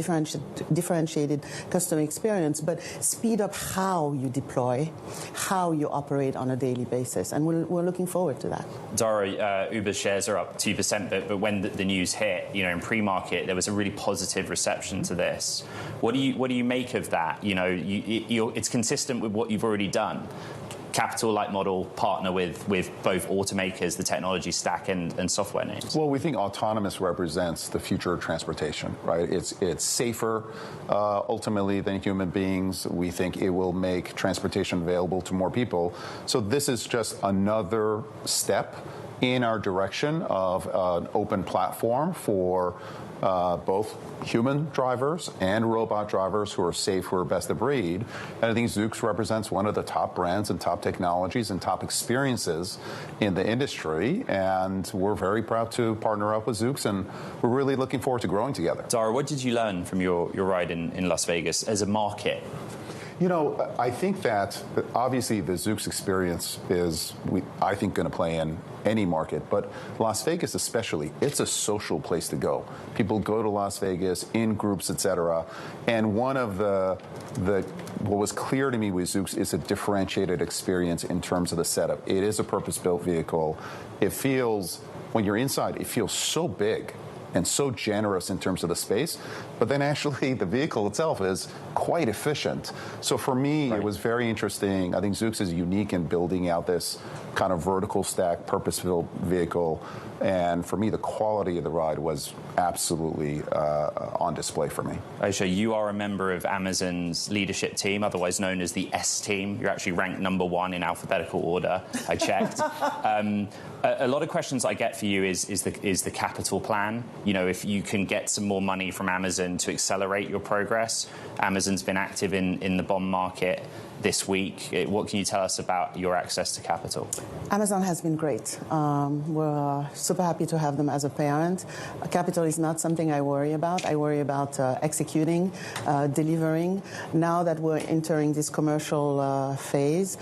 differentiated customer experience, but speed up how you deploy, how you operate on a daily basis. And we're looking forward to that. Dara, Uber's shares are up 2%, but when the news hit, in pre-market, there was a really positive reception to this. What do you make of that? It's consistent with what you've already done. Capital-light model, partner with both automakers, the technology stack, and software names? Well, we think autonomous represents the future of transportation, right? It's safer, ultimately, than human beings. We think it will make transportation available to more people. So this is just another step in our direction of an open platform for both human drivers and robot drivers who are safe, who are best of breed. And I think Zoox represents one of the top brands and top technologies and top experiences in the industry. And we're very proud to partner up with Zoox, and we're really looking forward to growing together. Dara, what did you learn from your ride in Las Vegas as a market? I think that obviously the Zoox experience is, I think, going to play in any market, but Las Vegas especially, it's a social place to go. People go to Las Vegas in groups, etc. And one of what was clear to me with Zoox is a differentiated experience in terms of the setup. It is a purpose-built vehicle. It feels, when you're inside, it feels so big and so generous in terms of the space, but then actually the vehicle itself is quite efficient. So for me, It was very interesting. I think Zoox is unique in building out this kind of vertical stack, purpose-built vehicle. And for me, the quality of the ride was absolutely on display for me. Aisha, you are a member of Amazon's leadership team, otherwise known as the S team. You're actually ranked #1 in alphabetical order. I checked. A lot of questions I get for you is the capital plan. If you can get some more money from Amazon to accelerate your progress. Amazon's been active in the bond market this week. What can you tell us about your access to capital? Amazon has been great. We're super happy to have them as a parent. Capital is not something I worry about. I worry about executing, delivering. Now that we're entering this commercial phase,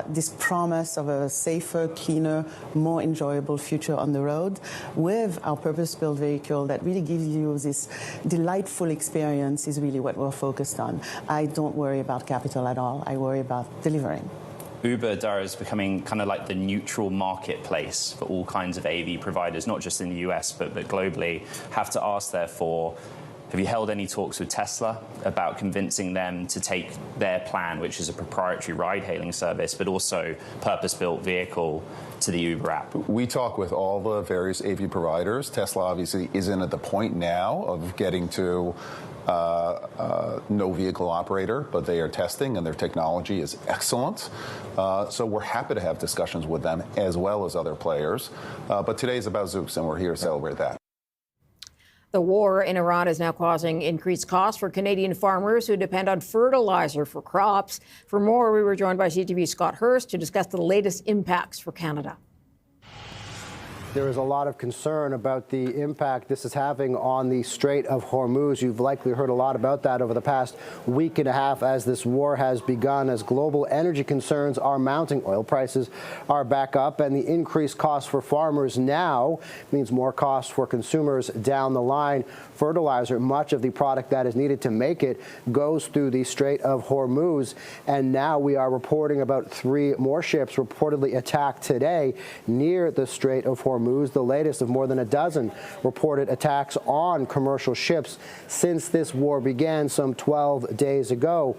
this promise of a safer, cleaner, more enjoyable future on the road with our purpose-built vehicle that really gives you this delightful experience is really what we're focused on. I don't worry about capital at all. I worry about delivering. Uber, Dara, is becoming kind of like the neutral marketplace for all kinds of AV providers, not just in the US, but globally. Have to ask, therefore, have you held any talks with Tesla about convincing them to take their plan, which is a proprietary ride-hailing service, but also purpose-built vehicle, to the Uber app? We talk with all the various AV providers. Tesla obviously isn't at the point now of getting to no vehicle operator, but they are testing and their technology is excellent. So we're happy to have discussions with them as well as other players. But today is about Zoox, and we're here to celebrate that. The war in Iran is now causing increased costs for Canadian farmers who depend on fertilizer for crops. For more, we were joined by CTV's Scott Hurst to discuss the latest impacts for Canada. There is a lot of concern about the impact this is having on the Strait of Hormuz. You've likely heard a lot about that over the past week and a half as this war has begun, as global energy concerns are mounting. Oil prices are back up, and the increased cost for farmers now means more costs for consumers down the line. Fertilizer, much of the product that is needed to make it, goes through the Strait of Hormuz, and now we are reporting about 3 more ships reportedly attacked today near the Strait of Hormuz, the latest of more than a dozen reported attacks on commercial ships since this war began some 12 days ago.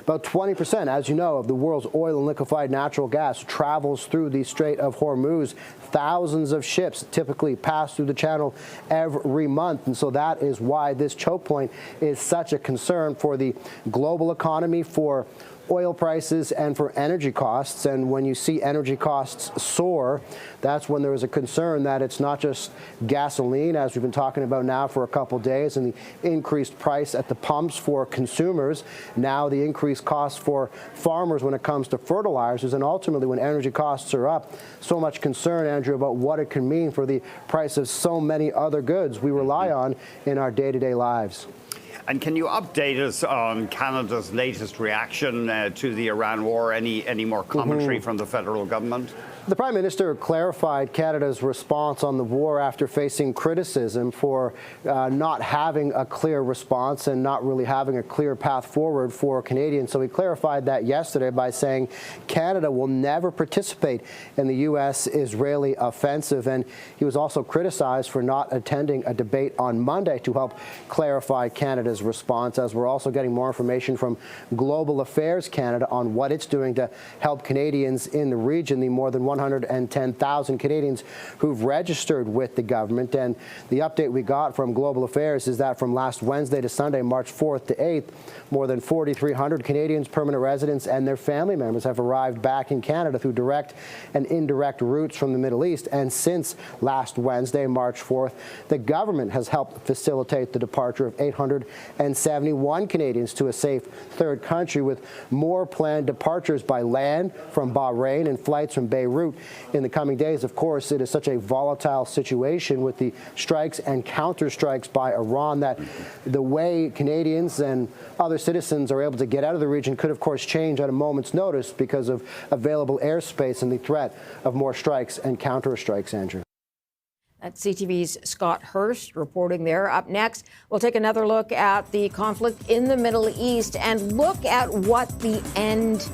About 20%, as you know, of the world's oil and liquefied natural gas travels through the Strait of Hormuz. Thousands of ships typically pass through the channel every month, and so that is why this choke point is such a concern for the global economy, for oil prices, and for energy costs. And when you see energy costs soar, that's when there is a concern that it's not just gasoline, as we've been talking about now for a couple days, and the increased price at the pumps for consumers, now the increased costs for farmers when it comes to fertilizers, and ultimately when energy costs are up, so much concern, Andrew, about what it can mean for the price of so many other goods we rely on in our day-to-day lives. And can you update us on Canada's latest reaction to the Iran war? Any more commentary from the federal government? The Prime Minister clarified Canada's response on the war after facing criticism for not having a clear response and not really having a clear path forward for Canadians. So he clarified that yesterday by saying Canada will never participate in the U.S.-Israeli offensive. And he was also criticized for not attending a debate on Monday to help clarify Canada's response, as we're also getting more information from Global Affairs Canada on what it's doing to help Canadians in the region, the more than 110,000 Canadians who've registered with the government. And the update we got from Global Affairs is that from last Wednesday to Sunday, March 4th to 8th, more than 4,300 Canadians, permanent residents, and their family members have arrived back in Canada through direct and indirect routes from the Middle East. And since last Wednesday, March 4th, the government has helped facilitate the departure of 871 Canadians to a safe third country, with more planned departures by land from Bahrain and flights from Beirut in the coming days. Of course, it is such a volatile situation with the strikes and counter-strikes by Iran that the way Canadians and other citizens are able to get out of the region could, of course, change at a moment's notice because of available airspace and the threat of more strikes and counter-strikes, Andrew. That's CTV's Scott Hurst reporting there. Up next, we'll take another look at the conflict in the Middle East and look at what the end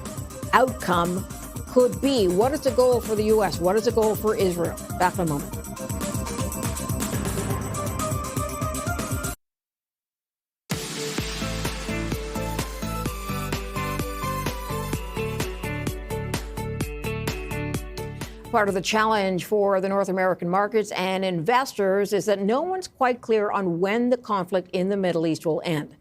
outcome could be. What is the goal for the U.S.? What is the goal for Israel? Back in a moment. Part of the challenge for the North American markets and investors is that no one's quite clear on when the conflict in the Middle East will end.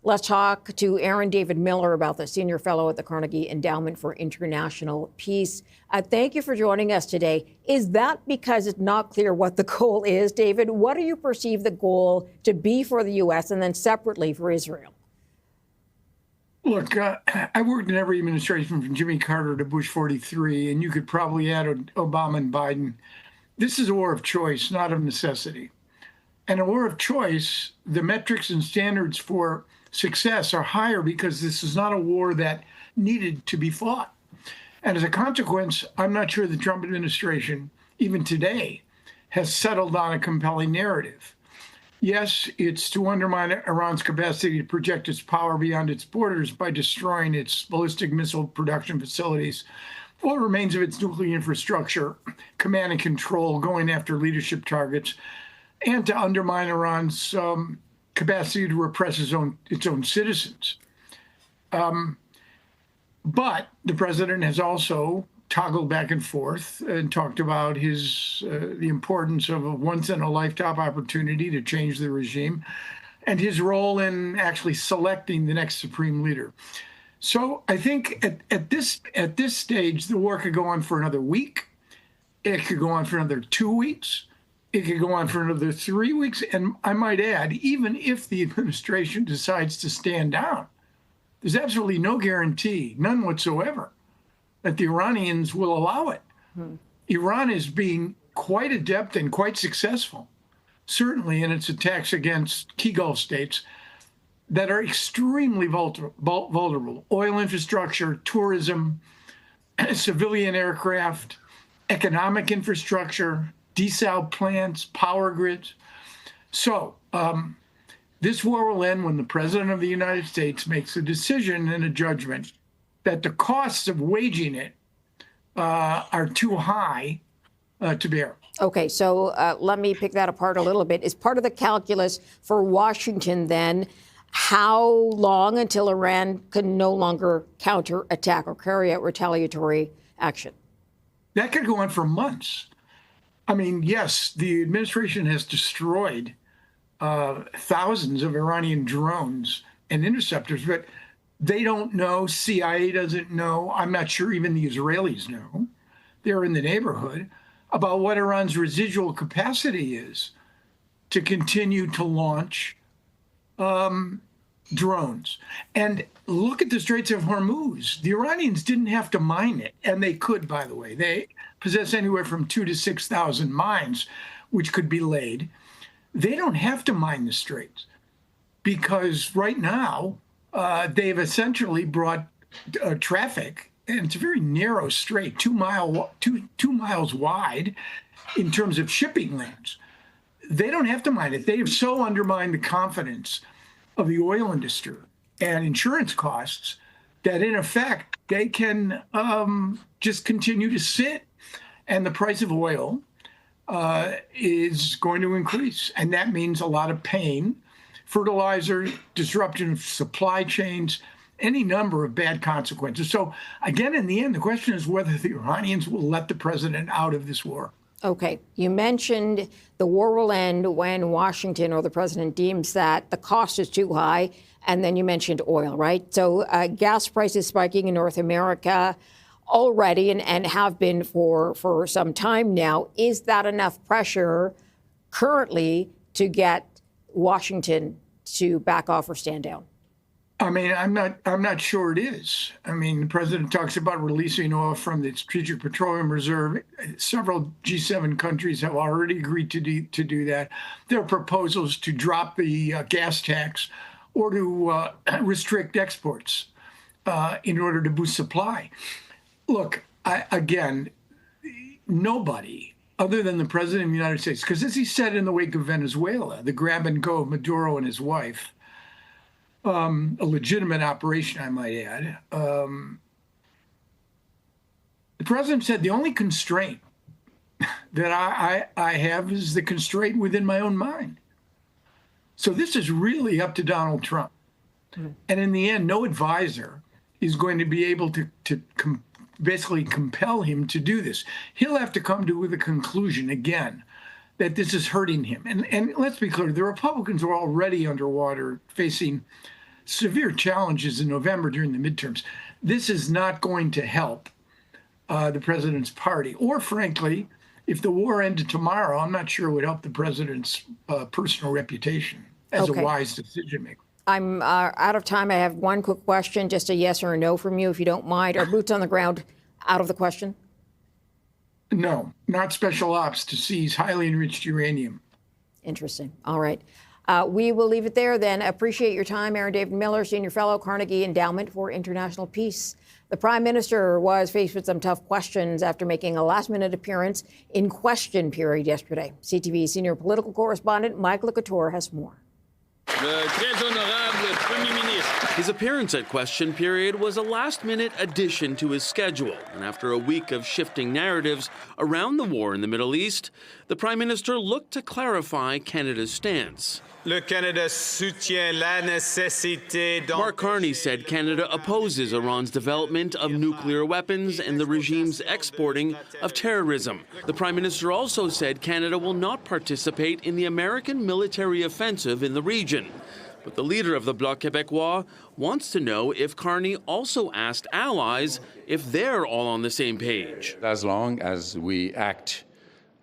Let's talk to Aaron David Miller about the senior fellow at the Carnegie Endowment for International Peace. Thank you for joining us today. Is that because it's not clear what the goal is, David? What do you perceive the goal to be for the U.S. and then separately for Israel? Look, I worked in every administration from Jimmy Carter to Bush 43, and you could probably add Obama and Biden. This is a war of choice, not of necessity. And a war of choice, the metrics and standards for success are higher because this is not a war that needed to be fought. And as a consequence, I'm not sure the Trump administration, even today, has settled on a compelling narrative. Yes, it's to undermine Iran's capacity to project its power beyond its borders by destroying its ballistic missile production facilities, what remains of its nuclear infrastructure, command and control, going after leadership targets, and to undermine Iran's capacity to repress its own citizens. But the president has also toggled back and forth and talked about the importance of a once-in-a-lifetime opportunity to change the regime and his role in actually selecting the next supreme leader. So I think at this stage, the war could go on for another week. It could go on for another 2 weeks. It could go on for another 3 weeks. And I might add, even if the administration decides to stand down, there's absolutely no guarantee, none whatsoever, that the Iranians will allow it. Iran is being quite adept and quite successful, certainly in its attacks against key Gulf states that are extremely vulnerable. Oil infrastructure, tourism, civilian aircraft, economic infrastructure, desal plants, power grids. So this war will end when the President of the United States makes a decision and a judgment that the costs of waging it are too high to bear. Okay, so let me pick that apart a little bit. Is part of the calculus for Washington then how long until Iran can no longer counterattack or carry out retaliatory action? That could go on for months. I mean, yes, the administration has destroyed thousands of Iranian drones and interceptors, but they don't know. CIA doesn't know. I'm not sure even the Israelis know. They're in the neighborhood about what Iran's residual capacity is to continue to launch drones. And look at the Straits of Hormuz. The Iranians didn't have to mine it, and they could, by the way. They possess anywhere from 2,000 to 6,000 mines, which could be laid. They don't have to mine the straits because right now they've essentially brought traffic, and it's a very narrow strait, 2 miles wide in terms of shipping lanes. They don't have to mine it. They have so undermined the confidence of the oil industry and insurance costs that in effect they can just continue to sit, and the price of oil is going to increase. And that means a lot of pain, fertilizer, disruption of supply chains, any number of bad consequences. So again, in the end, the question is whether the Iranians will let the president out of this war. Okay. You mentioned the war will end when Washington or the president deems that the cost is too high. And then you mentioned oil, right? So gas prices spiking in North America already and have been for some time now. Is that enough pressure currently to get Washington to back off or stand down? I mean, I'm not sure it is. I mean, the president talks about releasing oil from the Strategic Petroleum Reserve. Several G7 countries have already agreed to do that. There are proposals to drop the gas tax or to restrict exports in order to boost supply. Look, again, nobody other than the president of the United States, because as he said in the wake of Venezuela, the grab and go of Maduro and his wife, a legitimate operation, I might add. The president said the only constraint that I have is the constraint within my own mind. So this is really up to Donald Trump. And in the end, no advisor is going to be able to basically compel him to do this. He'll have to come to the conclusion again that this is hurting him. And let's be clear, the Republicans are already underwater, facing severe challenges in November during the midterms. This is not going to help the president's party. Or frankly, if the war ended tomorrow, I'm not sure it would help the president's personal reputation as a wise decision maker. I'm out of time. I have one quick question, just a yes or a no from you, if you don't mind. Are boots on the ground out of the question? No, not special ops to seize highly enriched uranium. Interesting. All right. We will leave it there then. Appreciate your time, Aaron David Miller, Senior Fellow, Carnegie Endowment for International Peace. The Prime Minister was faced with some tough questions after making a last-minute appearance in question period yesterday. CTV Senior Political Correspondent Mike LeCouture has more. His appearance at question period was a last-minute addition to his schedule, and after a week of shifting narratives around the war in the Middle East, the Prime Minister looked to clarify Canada's stance. Mark Carney said Canada opposes Iran's development of nuclear weapons and the regime's exporting of terrorism. The Prime Minister also said Canada will not participate in the American military offensive in the region. But the leader of the Bloc Québécois wants to know if Carney also asked allies if they're all on the same page. As long as we act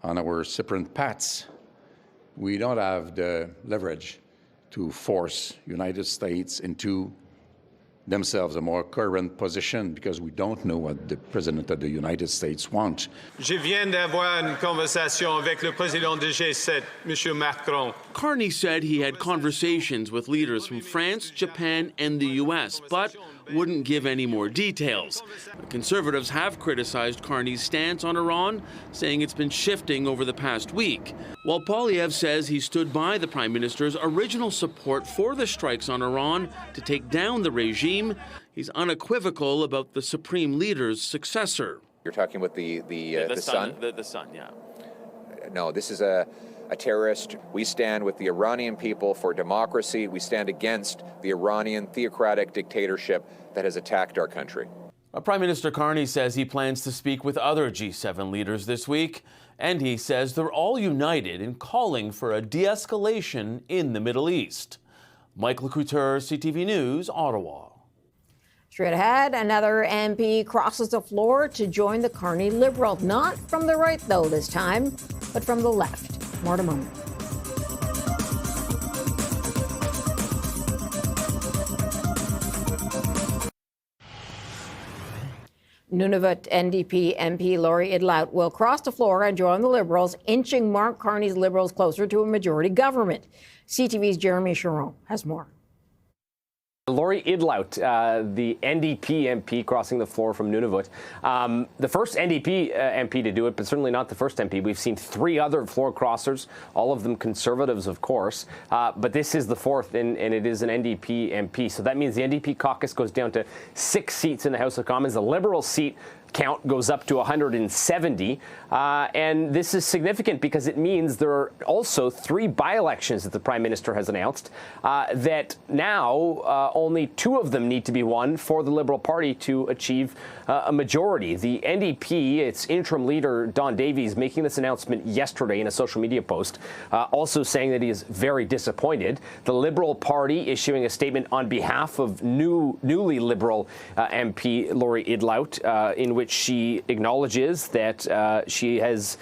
on our separate paths, we don't have the leverage to force United States into themselves a more current position because we don't know what the President of the United States wants. Je viens d'avoir une conversation avec le président du G7, M. Macron. Carney said he had conversations with leaders from France, Japan, and the U.S., but wouldn't give any more details. The Conservatives have criticized Carney's stance on Iran, saying it's been shifting over the past week. While Poilievre says he stood by the Prime Minister's original support for the strikes on Iran to take down the regime, he's unequivocal about the Supreme Leader's successor. You're talking with the son? The son, yeah. No, this is a terrorist. We stand with the Iranian people for democracy. We stand against the Iranian theocratic dictatorship that has attacked our country. Prime Minister Carney says he plans to speak with other G7 leaders this week, and he says they're all united in calling for a de-escalation in the Middle East. Michael Couture, CTV News, Ottawa. Straight ahead, another MP crosses the floor to join the Carney Liberal. Not from the right, though, this time, but from the left. More in a moment. Nunavut NDP MP Laurie Idlout will cross the floor and join the Liberals, inching Mark Carney's Liberals closer to a majority government. CTV's Jeremy Sharon has more. Laurie Idlout, the NDP MP crossing the floor from Nunavut. The first NDP MP to do it, but certainly not the first MP. We've seen 3 other floor crossers, all of them Conservatives, of course. But this is the 4th, and it is an NDP MP. So that means the NDP caucus goes down to 6 seats in the House of Commons. The Liberal seat count goes up to 170. And this is significant because it means there are also 3 by-elections that the Prime Minister has announced that now only 2 of them need to be won for the Liberal Party to achieve a majority. The NDP, its interim leader, Don Davies, making this announcement yesterday in a social media post, also saying that he is very disappointed. The Liberal Party issuing a statement on behalf of newly Liberal MP Laurie Idlout, in which she acknowledges that she has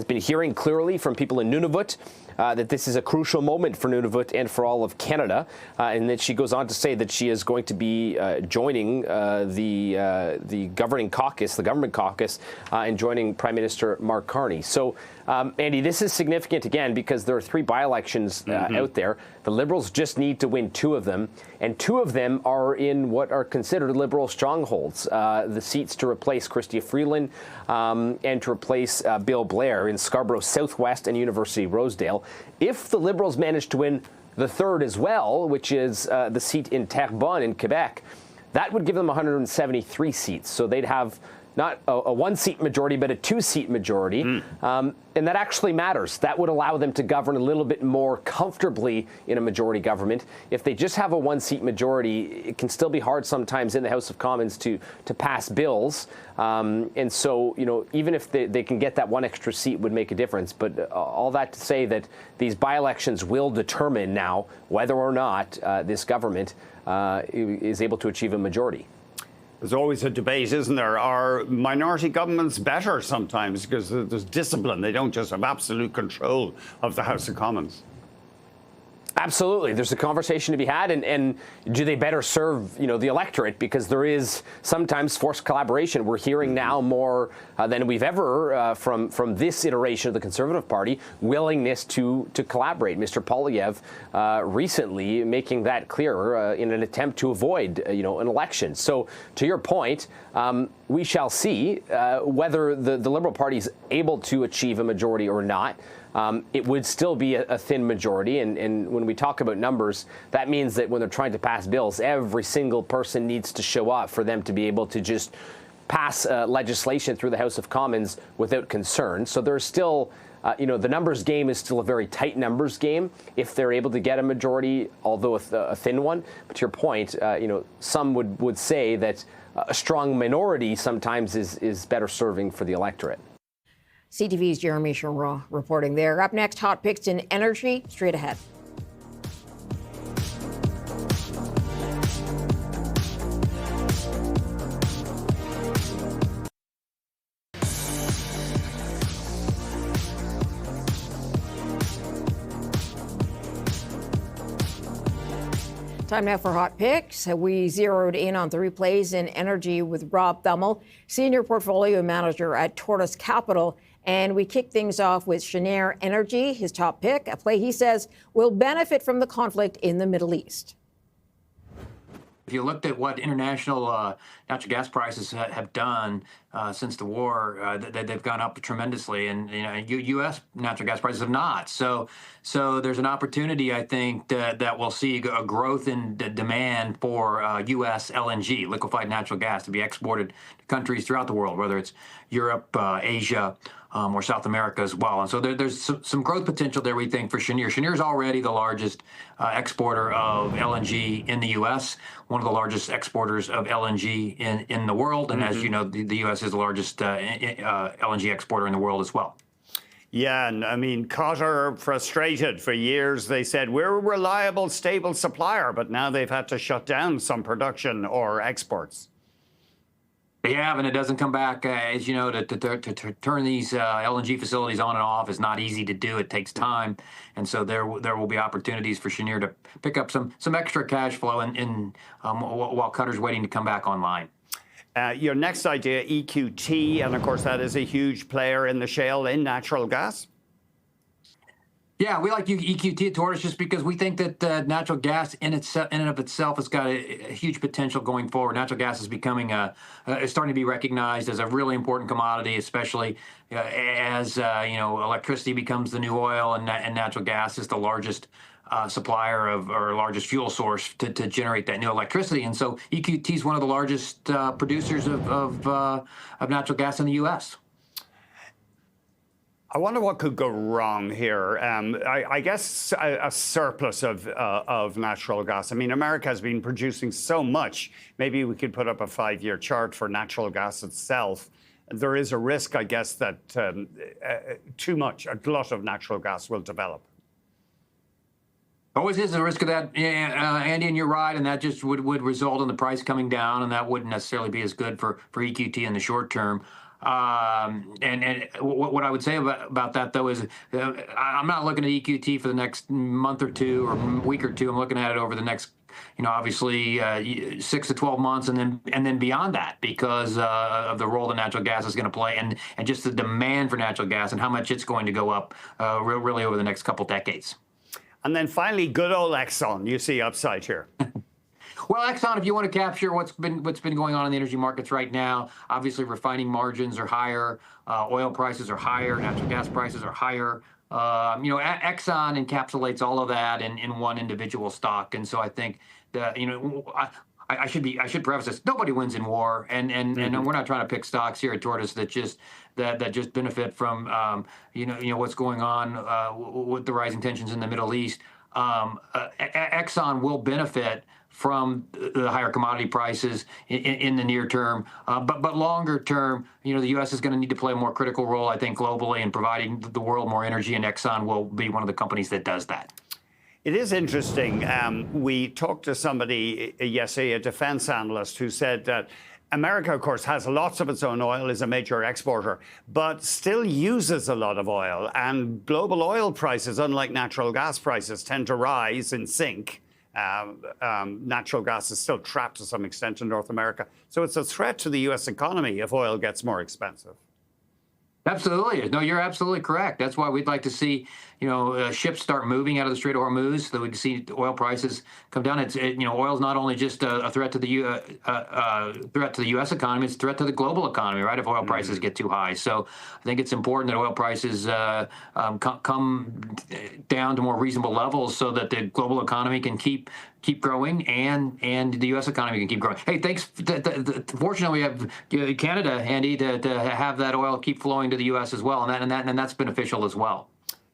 been hearing clearly from people in Nunavut that this is a crucial moment for Nunavut and for all of Canada, and that she goes on to say that she is going to be joining the governing caucus, the government caucus, and joining Prime Minister Mark Carney. So, Andy, this is significant again because there are 3 by-elections out there. The Liberals just need to win 2 of them, and 2 of them are in what are considered Liberal strongholds. The seats to replace Chrystia Freeland and to replace Bill Blair in Scarborough Southwest and University Rosedale. If the Liberals manage to win the 3rd as well, which is the seat in Terrebonne in Quebec, that would give them 173 seats. So they'd have not a 1-seat majority, but a 2-seat majority. And that actually matters. That would allow them to govern a little bit more comfortably in a majority government. If they just have a 1-seat majority, it can still be hard sometimes in the House of Commons to pass bills. And so, you know, even if they can get that 1 extra seat would make a difference. But all that to say that these by-elections will determine now whether or not this government is able to achieve a majority. There's always a debate, isn't there? Are minority governments better sometimes because there's discipline? They don't just have absolute control of the House of Commons. Absolutely. There's a conversation to be had, and do they better serve, you know, the electorate? Because there is sometimes forced collaboration. We're hearing now more than we've ever from this iteration of the Conservative Party, willingness to collaborate. Mr. Poilievre recently making that clear in an attempt to avoid, an election. So to your point, we shall see whether the Liberal Party is able to achieve a majority or not. It would still be a thin majority, and when we talk about numbers, that means that when they're trying to pass bills, every single person needs to show up for them to be able to just pass legislation through the House of Commons without concern. So there's still, the numbers game is still a very tight numbers game if they're able to get a majority, although a thin one. But to your point, some would say that a strong minority sometimes is better serving for the electorate. CTV's Jeremy Sharon reporting there. Up next, hot picks in energy. Straight ahead. Time now for Hot Picks. We zeroed in on 3 plays in energy with Rob Thummel, Senior Portfolio Manager at Tortoise Capital. And we kick things off with Cheniere Energy, his top pick, a play he says will benefit from the conflict in the Middle East. If you looked at what international natural gas prices have done since the war, they've gone up tremendously, and U.S. natural gas prices have not. So there's an opportunity, I think, that we'll see a growth in the demand for U.S. LNG, liquefied natural gas, to be exported to countries throughout the world, whether it's Europe, Asia, or South America as well. And so there's some growth potential there, we think, for Cheniere. Cheniere is already the largest exporter of LNG in the U.S., one of the largest exporters of LNG in the world. And as you know, the U.S. is the largest LNG exporter in the world as well. Yeah, and I mean, Qatar frustrated for years. They said, we're a reliable, stable supplier, but now they've had to shut down some production or exports. They have, and it doesn't come back. As you know, to turn these LNG facilities on and off is not easy to do. It takes time, and so there will be opportunities for Cheniere to pick up some extra cash flow while Qatar's waiting to come back online. Your next idea, EQT, and of course that is a huge player in the shale in natural gas. Yeah, we like EQT at Tortoise just because we think that natural gas in and of itself has got a huge potential going forward. Natural gas is becoming is starting to be recognized as a really important commodity, especially as electricity becomes the new oil, and natural gas is the largest supplier of, or largest fuel source to generate that new electricity. And so EQT is one of the largest producers of natural gas in the U.S. I wonder what could go wrong here. I guess a surplus of natural gas. I mean, America has been producing so much. Maybe we could put up a 5-year chart for natural gas itself. There is a risk, I guess, that too much, a glut of natural gas will develop. Always is a risk of that, Andy, and you're right, and that just would result in the price coming down, and that wouldn't necessarily be as good for EQT in the short term. And what I would say about that, though, is I'm not looking at EQT for the next month or two or week or two. I'm looking at it over the next, obviously 6 to 12 months, and then beyond that, because of the role that natural gas is going to play, and just the demand for natural gas and how much it's going to go up really over the next couple decades. And then finally, good old Exxon. You see upside here. Well, Exxon, if you want to capture what's been going on in the energy markets right now, obviously refining margins are higher, oil prices are higher, natural gas prices are higher. Exxon encapsulates all of that in one individual stock, and so I think that I should preface this: nobody wins in war, and we're not trying to pick stocks here at Tortoise that just benefit from what's going on with the rising tensions in the Middle East. Exxon will benefit from the higher commodity prices in the near term. But longer term, the U.S. is going to need to play a more critical role, I think, globally in providing the world more energy, and Exxon will be one of the companies that does that. It is interesting. We talked to somebody yesterday, a defense analyst, who said that America, of course, has lots of its own oil, is a major exporter, but still uses a lot of oil. And global oil prices, unlike natural gas prices, tend to rise in sync. Natural gas is still trapped to some extent in North America. So it's a threat to the U.S. economy if oil gets more expensive. Absolutely. No, you're absolutely correct. That's why we'd like to see, ships start moving out of the Strait of Hormuz, so that we can see oil prices come down. Oil is not only just a threat to the U.S. economy; it's a threat to the global economy, right? If oil prices get too high, so I think it's important that oil prices come down to more reasonable levels, so that the global economy can keep growing and the U.S. economy can keep growing. Hey, thanks. Fortunately, we have Canada, Andy, to have that oil keep flowing to the U.S. as well, and that's beneficial as well.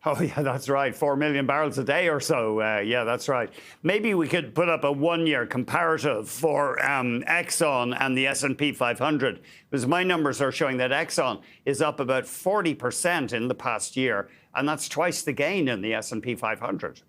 Oh, yeah, that's right. 4 million barrels a day or so. Yeah, that's right. Maybe we could put up a 1-year comparative for Exxon and the S&P 500, because my numbers are showing that Exxon is up about 40% in the past year, and that's twice the gain in the S&P 500.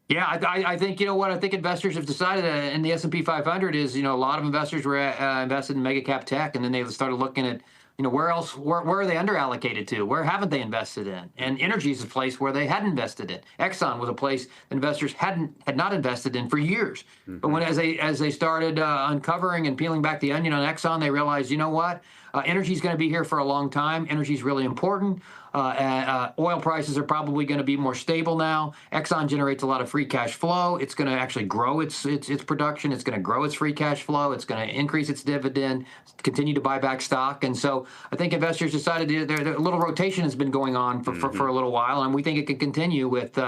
Yeah, I think, I think investors have decided in the S&P 500 is, a lot of investors were invested in mega cap tech, and then they started looking at where else, where are they underallocated to? Where haven't they invested in? And energy is a place where they had invested in. Exxon was a place investors had not invested in for years. But as they started uncovering and peeling back the onion on Exxon, they realized, you know what? Energy is going to be here for a long time. Energy is really important. Oil prices are probably going to be more stable now. Exxon generates a lot of free cash flow. It's going to actually grow its production. It's going to grow its free cash flow. It's going to increase its dividend, continue to buy back stock. And so I think investors decided their little rotation has been going on for a little while, and we think it could continue with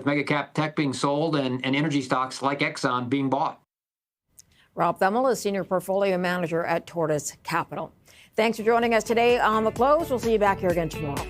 mega cap tech being sold and energy stocks like Exxon being bought. Rob Thummel is Senior Portfolio Manager at Tortoise Capital. Thanks for joining us today on The Close. We'll see you back here again tomorrow.